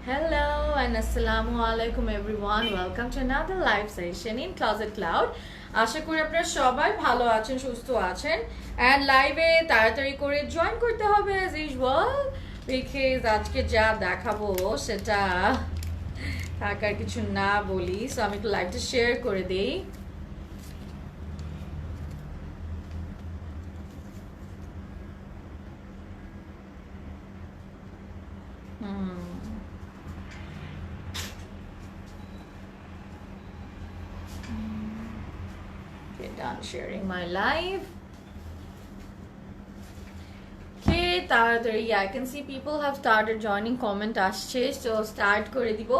Hello and assalamu alaikum everyone. Welcome to another live session in Closet Cloud. আশা করি আপনারা সবাই ভালো আছেন, সুস্থ আছেন and লাইভে তাড়াতাড়ি করে জয়েন করতে হবে as usual because আজকে যা দেখাবো সেটা থাকার কিছু না বলি, সো আমি একটু লাইভটা শেয়ার করে দেই। Done sharing my live. Okay, তাড়াতাড়ি I can see people have started joining, comment আসছে, so start করে দিব।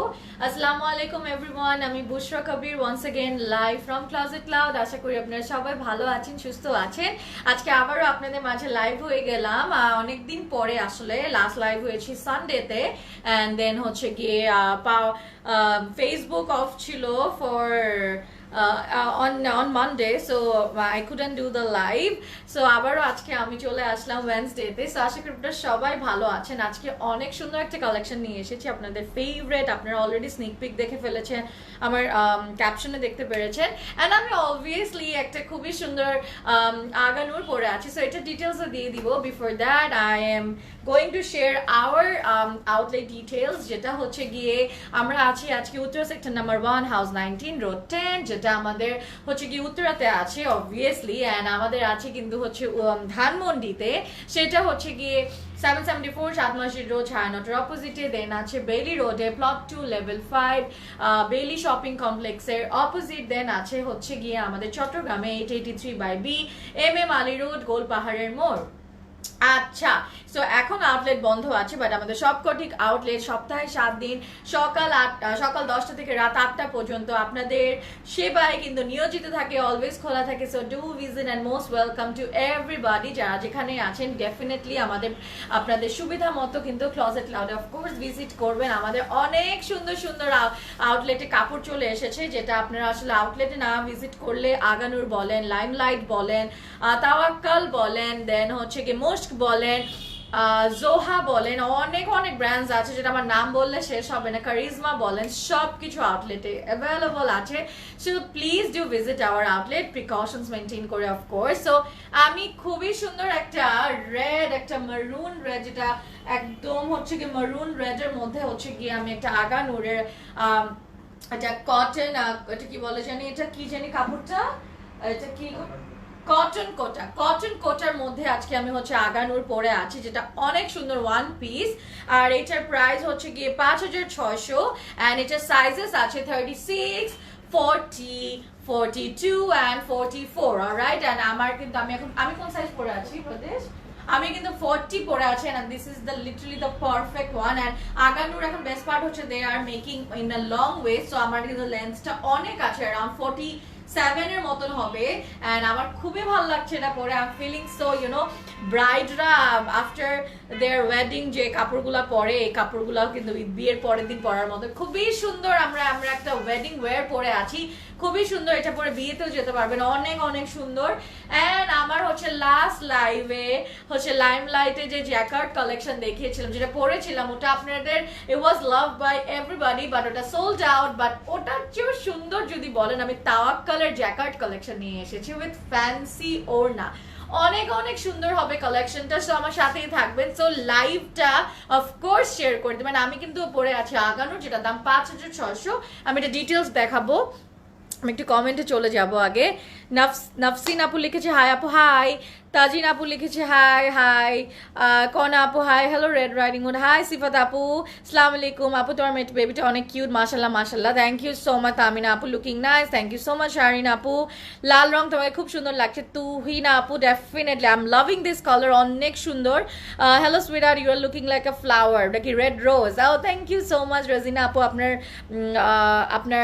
আসসালামু আলাইকুম everyone, আমি বুশরা কবির once again live from Closet Cloud। আশা করি আপনারা সবাই ভালো আছেন, সুস্থ আছেন। আজকে আবারও আপনাদের মাঝে লাইভ হয়ে গেলাম অনেক দিন পরে, আসলে লাস্ট লাইভ হয়েছি সানডেতে and then হচ্ছে গিয়ে ফেসবুক অফ ছিল for on Monday, so I couldn't do the live, so আবারও আজকে আমি চলে আসলাম ওয়েডনেসডেতে। সো আশা করি আপনারা সবাই ভালো আছেন। আজকে অনেক সুন্দর একটা কালেকশন নিয়ে এসেছি আপনাদের ফেভারিট, আপনারা অলরেডি স্নিক পিক দেখে ফেলেছেন, আমার ক্যাপশনে দেখতে পেরেছেন অ্যান্ড আমি অবভিয়াসলি একটা খুবই সুন্দর আগানুর পরে আছি, সো এটা ডিটেলসও দিয়ে দিব। Before that I am going to share our outlet details, যেটা হচ্ছে গিয়ে আমরা আছি আজকে Uttara sector number 1 house 19 road 10, যেটা আমাদের হচ্ছে কি উত্তরাতে আছে অবভিয়াসলি অ্যান্ড আমাদের আছে কিন্তু হচ্ছে ধানমন্ডিতে, সেটা হচ্ছে গিয়ে 774 সাত মসজিদ রোড ছায়ানটের অপোজিটে। দেন আছে বেলি রোডে প্লট 2 লেভেল 5 বেলি শপিং কমপ্লেক্সের অপোজিট। দেন আছে হচ্ছে গিয়ে আমাদের চট্টগ্রামে 883/B MM আলী রোড গোল পাহাড়ের মোড়। আচ্ছা, সো এখন আউটলেট বন্ধ আছে, বাট আমাদের সবকটি আউটলেট সপ্তাহে 7 দিন সকাল 10টা থেকে রাত 8টা পর্যন্ত আপনাদের সেবায় কিন্তু নিয়োজিত থাকে, অলওয়েজ খোলা থাকে। So do visit and most welcome to everybody, যারা যেখানে আছেন ডেফিনেটলি আপনাদের সুবিধা মতো কিন্তু ক্লজেট ক্লাউড অফকোর্স ভিজিট করবেন। আমাদের অনেক সুন্দর সুন্দর আউটলেটে কাপড় চলে এসেছে, যেটা আপনারা আসলে আউটলেটে না ভিজিট করলে আগানুর বলেন, লাইমলাইট বলেন, তাওয়াক্কাল বলেন, দেন হচ্ছে কি মোস্ক বলেন, জোহা বলেন, অনেক অনেক ব্র্যান্ডস আছে যেটা আমার নাম বললে শেষ হবে না, কারিজমা বলেন, সব কিছু আউটলেটে অ্যাভেলেবল আছে। So please do visit our outlet, precautions maintain করে অফকোর্স। সো আমি খুবই সুন্দর একটা রেড, একটা মারুন রেড, যেটা একদম হচ্ছে কি মারুন রেডের মধ্যে হচ্ছে গিয়ে আমি একটা আগানুরের এটা কটন, এটা কি বলে জানি, এটা কি জানি কাপড়টা, এটা কি কটন কোটার মধ্যে আজকে আমি হচ্ছে আগানুর পরে আছি, যেটা অনেক সুন্দর ওয়ান পিস। আর এটার প্রাইস হচ্ছে গিয়ে 5600 এন্ড এটার সাইজেস আছে 36, 40, 42 and 44, অলরাইট। এন্ড আমার কিন্তু আমি কোন সাইজ পরে আছি প্রদেশ, আমি কিন্তু 40 পরে আছি and this is the literally the perfect one। and Aganoor এখন বেস্ট পার্ট হচ্ছে they are making in a long way, so আমার কিন্তু লেন্থটা অনেক আছে, around 47 এর মতন হবে and আমার খুবই ভালো লাগছে এটা পরে। আই এম ফিলিং সো ব্রাইডরা আফটার দেয়ার ওয়েডিং যে কাপড়গুলো পরে, এই কাপড়গুলো কিন্তু বিয়ের পরের দিন পরার মতো খুবই সুন্দর। আমরা একটা ওয়েডিং ওয়্যার পরে আছি, খুবই সুন্দর, এটা পরে বিয়েতেও যেতে পারবেন, অনেক অনেক সুন্দর। এন্ড আমার হচ্ছে লাস্ট লাইভে হচ্ছে লাইমলাইটে যে জ্যাকার্ড কালেকশন দেখিয়েছিলাম, যেটা পরেছিলাম, ওটা আপনাদের ইট ওয়াজ লাভ বাই এভরিবডি, বাট ওটা সোল্ড আউট। বাট ওটার চেয়েও সুন্দর যদি বলেন, আমি তাওয়াক্কালের জ্যাকার্ড কালেকশন নিয়ে এসেছি উইথ ফ্যান্সি ওড়না, অনেক অনেক সুন্দর হবে কালেকশনটা। সো আমার সাথেই থাকবেন, সো লাইভটা অফকোর্স শেয়ার করে দেবেন। আমি কিন্তু পরে আছি আগানোর, যেটা দাম 5600। আমি এটা ডিটেলস দেখাবো, আমি একটু কমেন্টে চলে যাব আগে। নফসিন আপু লিখেছে হাই আপু, হাই। তাজিন আপু লিখেছে হাই হাই। কনা আপু hi, hello red riding hood, hi. Sifat আপু আসসালামু আলাইকুম আপু, তোমার মেট বেবিটা অনেক কিউট, মাশাল্লাহ মাশাল্লাহ, thank you so much. Tamina আপু looking nice, thank you so much. Sharin আপু লাল রং তোমাকে খুব সুন্দর লাগছে। তুহিনা আপু definitely I am loving this colour, অনেক সুন্দর। Hello sweeter, you are looking like a flower, ওটা কি red rose? Oh thank you so much Rojina আপু, আপনার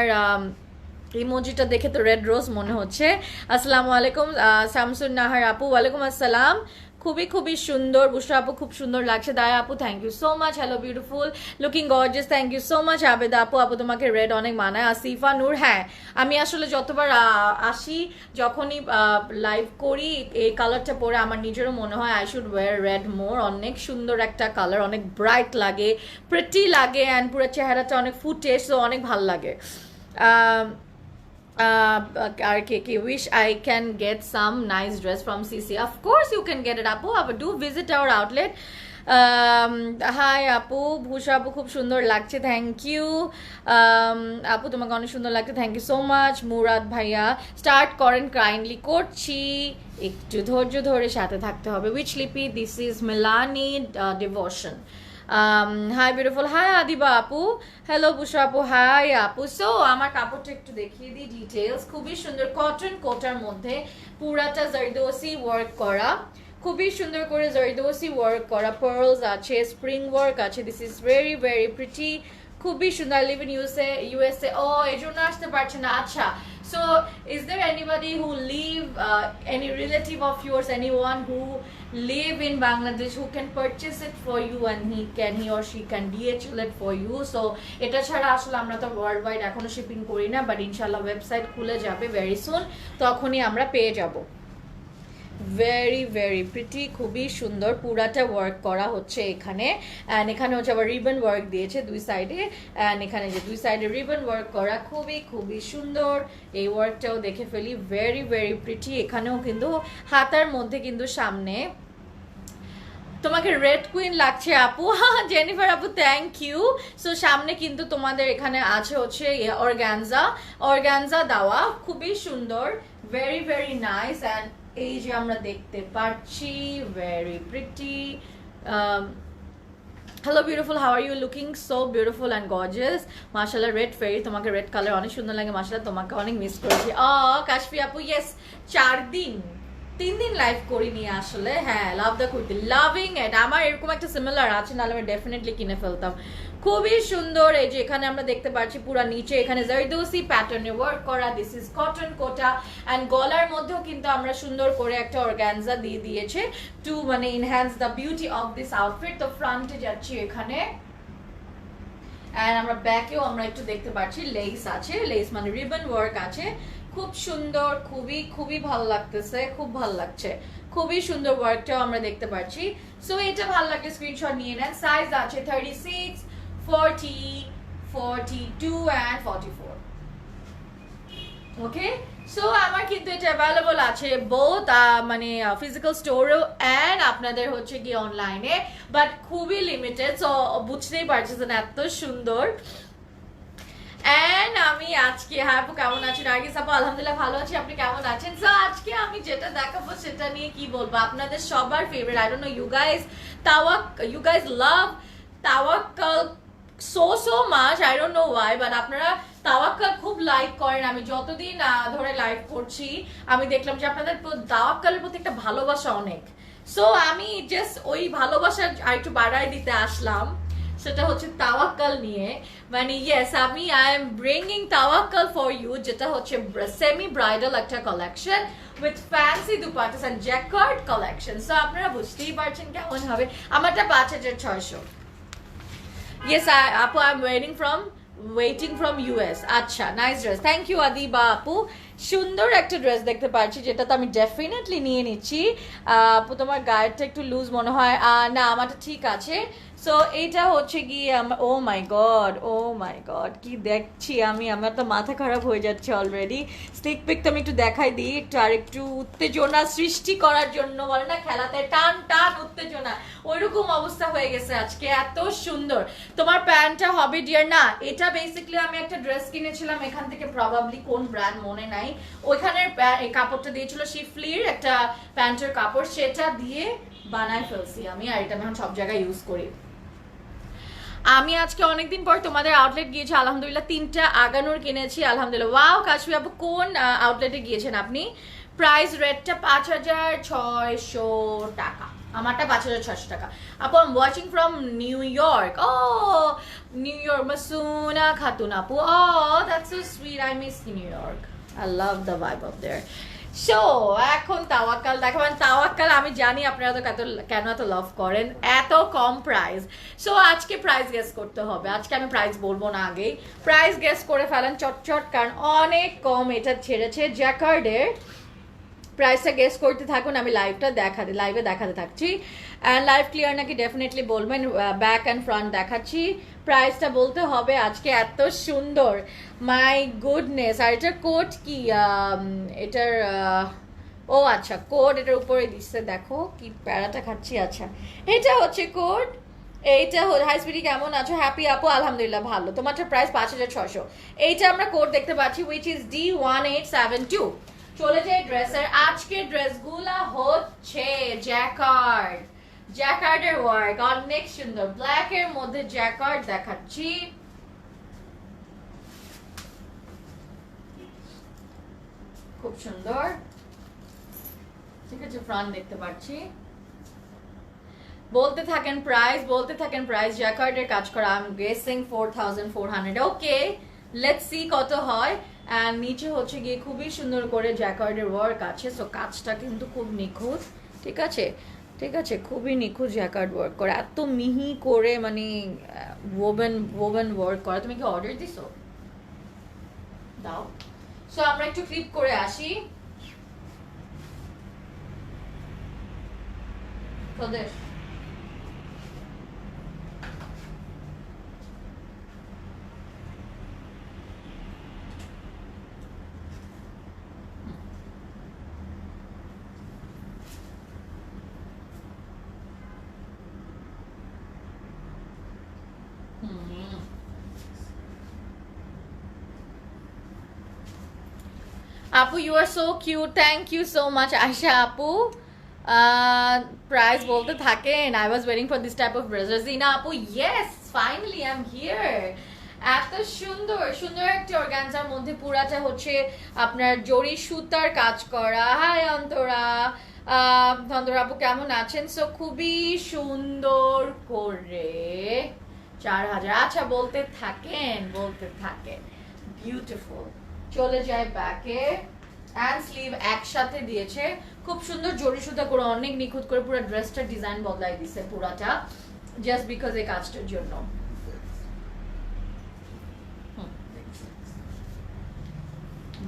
ইমোজিটা দেখে তো রেড রোজ মনে হচ্ছে। আসসালামু আলাইকুম শামসুন নাহার আপু, ওয়ালাইকুম আসসালাম। খুবই খুবই সুন্দর। বুশরা আপু খুব সুন্দর লাগছে। দায়া আপু thank you so much, hello beautiful looking gorgeous, thank you so much. Abeda আপু, আপু তোমাকে রেড অনেক মানায়। আসিফা নূর, হ্যাঁ আমি আসলে যতবার আসি, যখনই লাইভ করি এই কালারটা পরে আমার নিজেরও মনে হয় আই শুড ওয়্যার রেড মোর। অনেক সুন্দর একটা কালার, অনেক ব্রাইট লাগে, প্রিটি লাগে, অ্যান্ড পুরো চেহারাটা অনেক ফুটে, সো অনেক ভালো লাগে। আর কে wish I can get some nice dress from CC. Of course you can get it আপু, do visit our outlet. Hi আপু, ভূষা আপু খুব সুন্দর লাগছে, থ্যাংক ইউ। আপু তোমাকে অনেক সুন্দর লাগছে, thank you so much. Murad ভাইয়া স্টার্ট করেন, কাইন্ডলি করছি, একটু ধৈর্য ধরে সাথে থাকতে হবে। Which Lipi? This is Milani devotion. Hi beautiful, hi Adiba আপু, হ্যালো বুশরা আপু, হাই আপু। সো আমার কাপড়টা একটু দেখিয়ে দিই ডিটেলস। খুবই সুন্দর কটন কোটার মধ্যে পুরাটা জারদোসি ওয়ার্ক করা, খুবই সুন্দর করে জারদোসি ওয়ার্ক করা, পার্লস আছে, স্প্রিং ওয়ার্ক আছে। This is very very pretty, খুবই সুন্দর। Live in USA. ও এই জন্য আসতে পারছে না, আচ্ছা। So is there anybody who live any relative of yours, anyone who live in Bangladesh who can purchase it for you and he or she can DHL it for you? So এটা ছাড়া আসলে আমরা তো world wide এখনো shipping করি না, but ইনশাল্লাহ website খুলে যাবে ভেরি সুন, তখনই আমরা পেয়ে যাব। ভেরি ভেরি প্রিটি, খুবই সুন্দর, পুরাটা ওয়ার্ক করা হচ্ছে এখানে, অ্যান্ড এখানে হচ্ছে আবার রিবন ওয়ার্ক দিয়েছে দুই সাইডে, অ্যান্ড এখানে যে দুই সাইডে রিবন ওয়ার্ক করা, খুবই খুবই সুন্দর। এই ওয়ার্কটাও দেখে ফেলি, ভেরি ভেরি প্রিটি। এখানেও কিন্তু হাতার মধ্যে কিন্তু সামনে তোমাকে রেড কুইন লাগছে আপু, জেনিফার আপু থ্যাংক ইউ। সো সামনে কিন্তু তোমাদের এখানে আছে হচ্ছে অর্গানজা দেওয়া, খুবই সুন্দর, ভেরি ভেরি নাইস। অ্যান্ড এই যে আমরা দেখতে পাচ্ছি, very pretty. Hello beautiful, how are you? Looking so beautiful and gorgeous, মাশাআল্লাহ। রেড ফেরি, তোমাকে রেড কালার অনেক সুন্দর লাগে, মাশাআল্লাহ। তোমাকে অনেক মিস করেছি। কাশফি আপু, ইয়েস 3 দিন লাইভ করিনি আসলে, হ্যাঁ। লাভ দ্য কুর্তি, লাভিং ইট। আমার এরকম একটা সিমিলার আছে, নাহলে আমি ডেফিনেটলি কিনে ফেলতাম। খুবই সুন্দর। এই যে এখানে আমরা দেখতে পাচ্ছি পুরা নিচে এখানে জারদোসি প্যাটার্নে ওয়ার্ক করা, this is cotton Kota, and গলার মধ্যেও কিন্তু আমরা সুন্দর করে একটা অর্গানজা দিয়ে দিয়েছে টু মানে enhance the beauty of this outfit. তো ফ্রন্টে যাচ্ছি এখানে, অ্যান্ড আমরা ব্যাকেও আমরা একটু দেখতে পাচ্ছি লেস আছে, লেস মানে রিবন ওয়ার্ক আছে, খুব সুন্দর, খুবই খুবই ভালো লাগতেছে, খুব ভালো লাগছে, খুবই সুন্দর ওয়ার্কটাও আমরা দেখতে পাচ্ছি। সো এটা ভালো লাগছে, স্ক্রিনশট নিয়ে নেন। সাইজ আছে 36, 40, 42 and 44. ওকে, সো আমার কিন্তু এটা অ্যাভেলেবল আছে বোথ মানে ফিজিক্যাল স্টোরেও অ্যান্ড আপনাদের হচ্ছে কি অনলাইনে, বাট খুবই লিমিটেড। সো বুঝতেই পারছেন এত সুন্দর। অ্যান্ড আমি আজকে, হ্যাঁ আপু কেমন আছেন? নার্গিস আপু আলহামদুলিল্লাহ ভালো আছি, আপনি কেমন আছেন? সো আজকে আমি যেটা দেখাবো সেটা নিয়ে কি বলবো, আপনাদের সবার favourite, I don't know you guys love Tawakkal so much, I don't know why, but আপনারা তাওয়াক্কাল খুব লাইক করেন। আমি যতদিন ধরে লাইভ করছি আমি দেখলাম যে আপনাদের তাওয়াক্কালের প্রতি একটা ভালোবাসা অনেক। সো আমি জাস্ট ওই ভালোবাসা আর একটু বাড়াই দিতে আসলাম, সেটা হচ্ছে তাওয়াক্কাল নিয়ে। মানে ইয়েস, আমি I am bringing Tawakkal for you, যেটা হচ্ছে সেমি ব্রাইডাল একটা collection with fancy dupattas and jacquard collection. So আপনারা বুঝতেই পারছেন কেমন হবে। আমারটা 5600। Yes, Apu, I'm waiting from US. আচ্ছা, nice dress, thank you Adiba আপু। সুন্দর একটা ড্রেস দেখতে পাচ্ছি, যেটা তো আমি ডেফিনেটলি নিয়ে নিচ্ছি। আপু তোমার গায়েরটা একটু লুজ মনে হয়, না আমারটা ঠিক আছে। সো এটা হচ্ছে গিয়ে ও মাই গড কি দেখছি আমি, আমার তো মাথা খারাপ হয়ে যাচ্ছে অলরেডি। স্নিক পিক তো আমি একটু দেখাই দিই, একটু আর একটু উত্তেজনা সৃষ্টি করার জন্য, বলে না খেলাতে টান টান উত্তেজনা, ওইরকম অবস্থা হয়ে গেছে আজকে। এত সুন্দর তোমার প্যান্টটা হবে ডিয়ার। না, এটা বেসিক্যালি আমি একটা ড্রেস কিনেছিলাম এখান থেকে, প্রবাবলি কোন ব্র্যান্ড মনে নাই, ওইখানের এই কাপড়টা দিয়েছিল শিফলির একটা প্যান্টের কাপড়, সেটা দিয়ে বানায় ফেলছি আমি, আর এটা আমি এখন সব জায়গায় ইউজ করি। আমি আজকে অনেকদিন পর তোমাদের আউটলেট গিয়েছি, আলহামদুলিল্লাহ 3টা আগানোর কিনেছি আলহামদুলিল্লাহ। ওয়াও কাশফি আপু, কোন আউটলেটে গিয়েছেন আপনি? প্রাইস রেটটা 5600 টাকা, আমারটা 5600 টাকা। আপু I am watching from New York. Oh New York, Masuna Khatun আপু, oh that's so sweet, I miss New York, I love the vibe of there. So এখন তাওয়াক্কাল দেখাবেন। তাওয়াক্কাল আমি জানি আপনারা তো কেন এত লাভ করেন, এত কম প্রাইস। সো আজকে প্রাইস গেস করতে হবে, আজকে আমি প্রাইস বলবো না, আগেই প্রাইস গেস করে ফেলেন চটচট, কারণ অনেক কম এটা ছেড়েছে। জ্যাকার্ডের প্রাইসটা গেস করতে থাকুন, আমি লাইভে দেখাতে থাকছি। অ্যান্ড লাইভ ক্লিয়ার নাকি ডেফিনেটলি বলবেন। ব্যাক অ্যান্ড ফ্রন্ট দেখাচ্ছি, প্রাইসটা বলতে হবে। আজকে এত সুন্দর, মাই গুডনেস। আর এটার কোড কি, এটার ও আচ্ছা কোড এটার উপরে দিচ্ছে, দেখো কি প্যারাটা খাচ্ছি। আচ্ছা এটা হচ্ছে কোড, এইটা হাই স্পিডি কেমন আছো? হ্যাপি আপু আলহামদুলিল্লাহ ভালো। তোমারটা প্রাইস 5600। এইটা আমরা কোড দেখতে পাচ্ছি, উইচ ইজ D1872। চলে যাই ড্রেসের। আজকের ড্রেসগুলা হচ্ছে জ্যাকার্ডের ওয়ার্ক, অনেক সুন্দর। ব্ল্যাক এর মধ্যে জ্যাকার্ড দেখাচ্ছি, খুব সুন্দর। ঠিক আছে, ফ্রন্ট দেখতে পাচ্ছি। বলতে থাকেন প্রাইস। জ্যাকার্ডের কাজ করা, I am guessing 4400। Okay, let's see কত হয়। অ্যান্ড নিচে হচ্ছে গিয়ে খুবই সুন্দর করে জ্যাকার্ডের ওয়ার্ক আছে। সো কাজটা কিন্তু খুব নিখুঁত, ঠিক আছে, খুবই নিখুঁত জ্যাকার্ড ওয়ার্ক করে, এত মিহি করে, মানে ওভেন ওয়ার্ক করা। তুমি কি অর্ডার দিছো? দাও। সো আমরা একটু ফ্লিপ করে আসি। তোদের আপু, you are so cute, thank you so much Ayesha আপু। প্রাইস বলতে থাকেন। I was waiting for this type of blazer. Zina আপু, yes finally I am here. এত সুন্দর সুন্দর একটা অর্গানজার মধ্যে পুরাটা হচ্ছে আপনার জরি সুতার কাজ করা। হাই অন্তরা, অন্তরা আপু কেমন আছেন? সো খুবই সুন্দর করে 4000। আচ্ছা বলতে থাকেন বিউটিফুল। চলে যায় ব্যাকে, অ্যান্ড স্লিভ একসাথে দিয়েছে, খুব সুন্দর জরি সুতা করে, অনেক নিখুঁত করে পুরো ড্রেসটা ডিজাইন বদলাই দিছে পুরাটা, জাস্ট বিকজ এই কাজটার জন্য।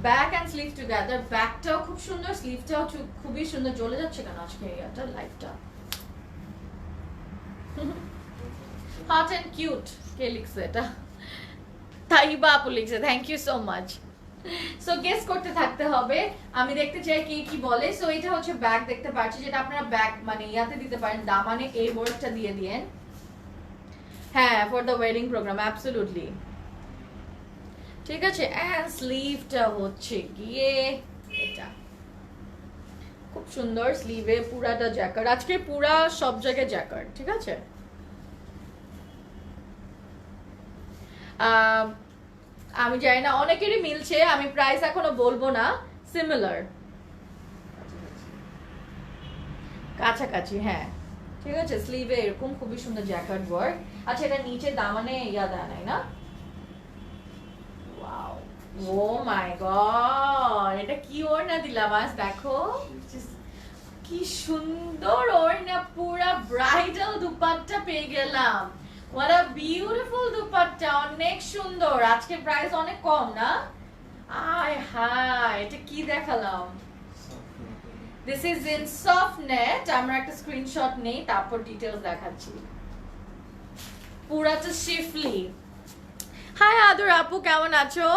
ব্যাক অ্যান্ড স্লিভ টুগেদার, ব্যাকটাও খুব সুন্দর, স্লিভটাও খুবই সুন্দর। জ্বলে যাচ্ছে কেন আজকে এটা লাইটটা? হট অ্যান্ড কিউট কে লিখছে এটা? তাইবা আপু লিখছে, thank you so much. So guess করতে থাকতে হবে, আমি দেখতে চাই কে কি বলে। সো এটা হচ্ছে ব্যাগ দেখতে পাচ্ছি, যেটা আপনারা ব্যাগ মানে ইয়াতে দিতে পারেন, দামানে এই ওয়ার্কটা দিয়ে দিয়েন। হ্যাঁ, for the wedding programme, absolutely. ঠিক আছে, এন্ড স্লিভটা হচ্ছে গিয়ে এটা, খুব সুন্দর। স্লিভে পুরাটা জ্যাকার্ড, আজকে পুরা সব জায়গায় জ্যাকার্ড, ঠিক আছে। আমি জানি না, অনেকেরই মিলছে, আমি প্রাইস এখনো বলবো না, সিমিলার, কাছাকাছি। হ্যাঁ ঠিক আছে, স্লিভে এরকম খুবই সুন্দর জ্যাকার্ড ওয়ার্ক। আচ্ছা এটা নিচে দামানে ইয়া দেয় নাই না? ওয়াও, ও মাই গড, এটা কি ওড়না দিলাম আজ, দেখো কি সুন্দর ওড়না, পুরা ব্রাইডাল দুপাট্টা পেয়ে গেলাম। What a beautiful দুপাট্টা, অনেক সুন্দর। আজকে প্রাইস অনেক কম না? আয় হায়, এটা কি দেখালাম? This is in soft net. আমরা একটা স্ক্রিনশট নেই, তারপর ডিটেইলস দেখাচ্ছি। পুরাটা শিফলি। হাই আদর আপু, কেমন আছো?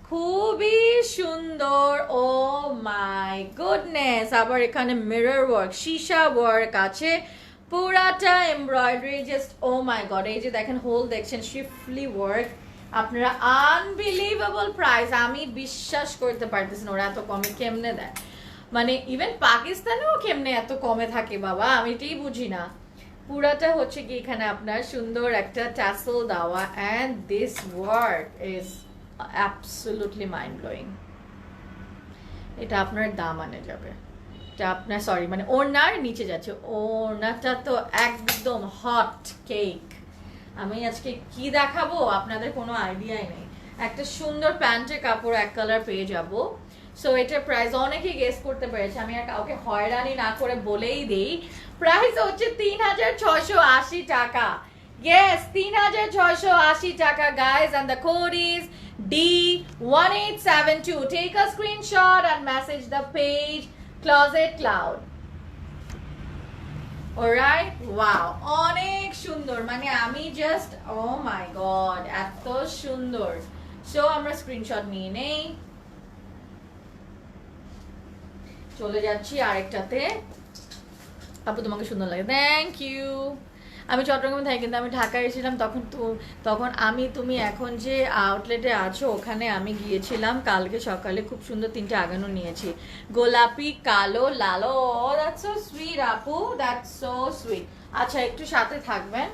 খুবই সুন্দর। ও মাই গুডনেস, আবার এখানে মিরর ওয়ার্ক, সীসা ওয়ার্ক আছে, পুরাটা embroidery, just O my god. এই যে দেখেন হোল দেখছেন, শিফলি ওয়ার্ক। আপনারা আনবিলিভেবল প্রাইস, আমি বিশ্বাস করতে পারতেছি না ওরা এত কমে কেমনে দেয়। মানে ইভেন পাকিস্তানেও কেমনে এত কমে থাকে বাবা, আমি এটাই বুঝি না। পুরাটা হচ্ছে কি এখানে আপনার সুন্দর একটা ট্যাসেল দেওয়া, and this work is absolutely mind blowing. এটা আপনার দামানে যাবে, এটা আপনার সরি মানে ওড়নার নিচে যাচ্ছে। ওড়নাটা তো একদম হট কেক। আমি আজকে কি দেখাবো আপনাদের কোনো আইডিয়াই নেই। একটা সুন্দর প্যান্টের কাপড় এক কালার পেয়ে যাব, সো এটার প্রাইস অনেকেই গেস করতে পেরেছে, আমি আর কাউকে হয়রানি না করে বলেই দিই, প্রাইস হচ্ছে 3680 টাকা। Yes, 3680 টাকা guys, and the code is D1872. Take a screenshot and message the page Closet Cloud. Alright, wow, অনেক সুন্দর, মানে আমি জাস্ট ও মাই গড এত সুন্দর। সো আমরা স্ক্রিনশট নিয়ে নেই, চলে যাচ্ছি আরেকটাতে। আপু তোমাকে সুন্দর লাগে, থ্যাংক ইউ। আমি চট্টগ্রামে থাকি কিন্তু আমি ঢাকায় এসেছিলাম তখন তুমি এখন যে আউটলেটে আছো ওখানে আমি গিয়েছিলাম কালকে সকালে, খুব সুন্দর 3টে আগানো নিয়েছি, গোলাপি, কালো, লালো। দ্যাটস সো সুইট আপু, দ্যাটস সো সুইট। আচ্ছা একটু সাথে থাকবেন।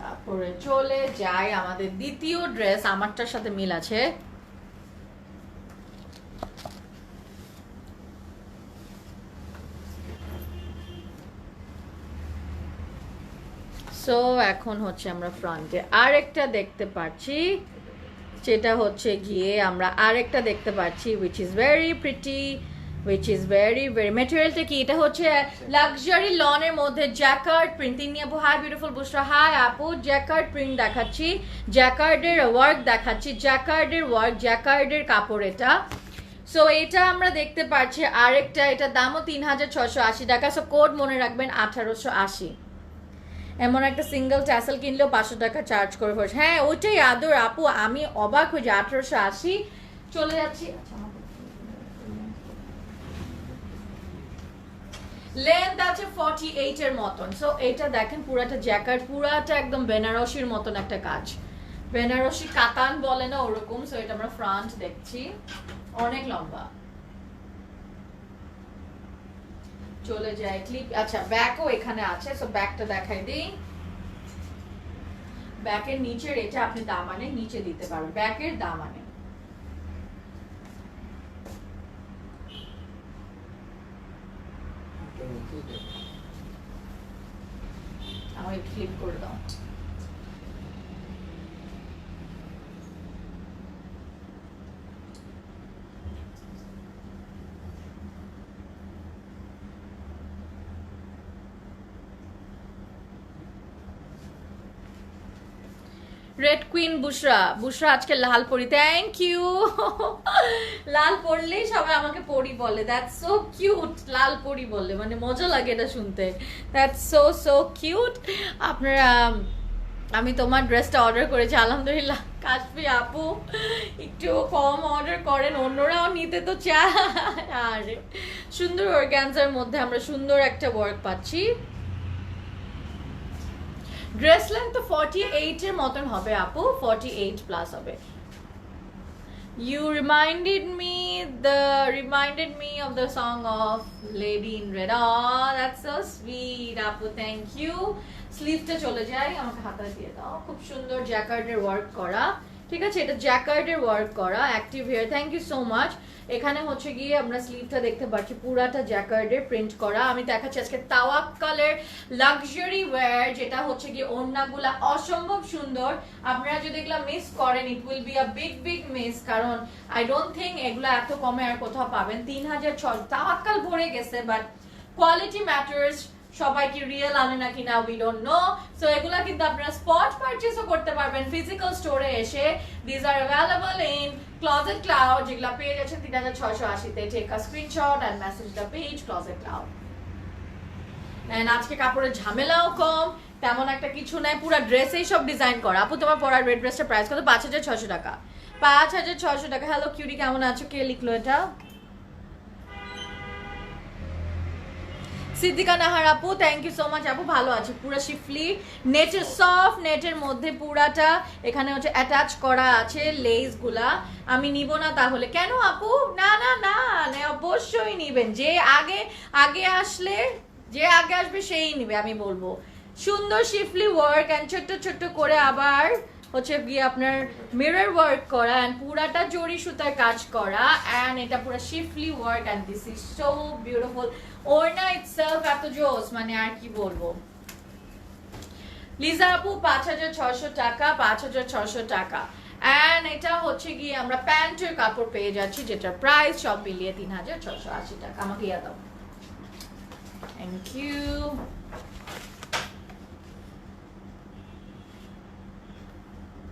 তারপরে চলে যাই আমাদের দ্বিতীয় ড্রেস, আমারটার সাথে মিল আছে। সো এখন হচ্ছে আমরা ফ্রন্টে আরেকটা দেখতে পাচ্ছি, যেটা হচ্ছে গিয়ে আমরা আরেকটা দেখতে পাচ্ছি which is very pretty, which is very very মেটেরিয়ালটা কি, এটা হচ্ছে লাক্সারি লনের মধ্যে জ্যাকার্ড প্রিন্ট। তিনি আপু হাই বিউটিফুল বুশরা, হাই আপু। জ্যাকার্ড প্রিন্ট দেখাচ্ছি, জ্যাকার্ডের ওয়ার্ক দেখাচ্ছি, জ্যাকার্ডের ওয়ার্ক, জ্যাকার্ডের কাপড় এটা। সো এটা আমরা দেখতে পাচ্ছি আরেকটা, এটা দামও 3680 টাকা। সো কোড মনে রাখবেন 1880। এমন একটা সিঙ্গেল ট্যাসেল কিনলেও 500 টাকা চার্জ করে পড়ছে। হ্যাঁ ওইটাই আদর আপু, আমি অবাক হয়ে যে 1880। চলে যাচ্ছি, লেন্থ আছে 48 এর মতন। সো এটা দেখেন পুরাটা জ্যাকার্ড, পুরাটা একদম বেনারসির মতন একটা কাজ, বেনারসি কাতান বলে না ওরকম। সো এটা আমরা ফ্রন্ট দেখছি, অনেক লম্বা। চলে যায় ক্লিপ। আচ্ছা ব্যাকও এখানে আছে, সো ব্যাকটা দেখাই দিই। ব্যাকের নিচের এটা আপনি দামানে নিচে দিতে পারবেন, ব্যাকের দামানে। আমাকে ক্লিপ করে দাও। রেড কুইন বুশরা, বুশরা আজকে লাল পরি, থ্যাংক ইউ। লাল পরলেই সবাই আমাকে পরি বলে, দ্যাটস সো কিউট। লাল পরি বললে মানে মজা লাগে এটা শুনতে, দ্যাটস সো সো কিউট। আপনারা, আমি তোমার ড্রেসটা অর্ডার করেছি আলহামদুলিল্লাহ। কাশফি আপু একটু কম অর্ডার করেন, অন্যরাও নিতে তো চায়। আর সুন্দর অর্গানজার মধ্যে আমরা সুন্দর একটা ওয়ার্ক পাচ্ছি। ড্রেস লেন্থ তো 48 এর মতন হবে আপু, 48 প্লাস হবে। You reminded me of the song of Lady in Red. Oh, that's so sweet আপু, thank you. স্লিভটা চলে যায়, আমাকে হাতা দিয়ে দাও। খুব সুন্দর জ্যাকার্ডের ওয়ার্ক করা, ঠিক আছে, এটা জ্যাকার্ডের ওয়ার্ক করা active here, thank you so much. এখানে হচ্ছে গিয়ে আমরা স্লিভটা দেখতে পাচ্ছি পুরাটা জ্যাকার্ডের প্রিন্ট করা। আমি দেখাচ্ছি আজকে তাওয়াক্কালের লাক্সারি ওয়্যার, যেটা হচ্ছে গিয়ে ওড়নাগুলা অসম্ভব সুন্দর। আপনারা যদি এগুলা মিস করেন it will be a big big miss, কারণ আই ডোন্ট থিঙ্ক এগুলা এত কমে আর কোথাও পাবেন। 3600 তাওয়াক্কাল ভরে গেছে, বাট কোয়ালিটি ম্যাটার্স। সবাই কি রিয়েল আনে নাকি না উই ডোন্ট নো। সো এগুলা কিন্তু আপনারা স্পট পারচেজও করতে পারবেন ফিজিক্যাল স্টোরে এসে। This are available in Closet Cloud, যেগুলা পেয়ে যাচ্ছেন 3680 তে। Take a screenshot and message the page Closet Cloud. And আজকে কাপড়ের ঝামেলাও কম, তেমন একটা কিছু নাই, পুরো ড্রেসেই সব ডিজাইন করা। আপু তোমার পরার রেড ড্রেসটার প্রাইস কত? 5600 টাকা। 5600 টাকা। হ্যালো কিউটি, কেমন আছো? কে লিখলো এটা? সিদ্দিকা নাহার আপু, থ্যাংক ইউ সো মাচ আপু, ভালো আছে। পুরো শিফলি নেটের, সফট নেটের মধ্যে পুরাটা এখানে হচ্ছে অ্যাটাচ করা আছে লেস গুলা। আমি নিব না তাহলে? কেন আপু? না না না, অবশ্যই নিবেন। যে আগে আগে আসলে, যে আগে আসবে সেই নিবে, আমি বলবো। সুন্দর শিফলি ওয়ার্ক এন্ড ছোট্ট ছোট্ট করে আবার হচ্ছে গিয়ে আপনার মিরর ওয়ার্ক করা এন্ড পুরাটা জরি সুতার কাজ করা এন্ড এটা পুরো schiffli work and this is so beautiful. ওড়না ইটসেলফ এত জোস, মানে আর কি বলবো। লিজা আপু 5,600 টাকা, 5,600 টাকা। অ্যান্ড এটা হচ্ছে গিয়ে আমরা প্যান্টের কাপড় পেয়ে যাচ্ছি, যেটার প্রাইস সব মিলিয়ে 3,680 টাকা। আমাকে ইয়া দাও, থ্যাংক ইউ।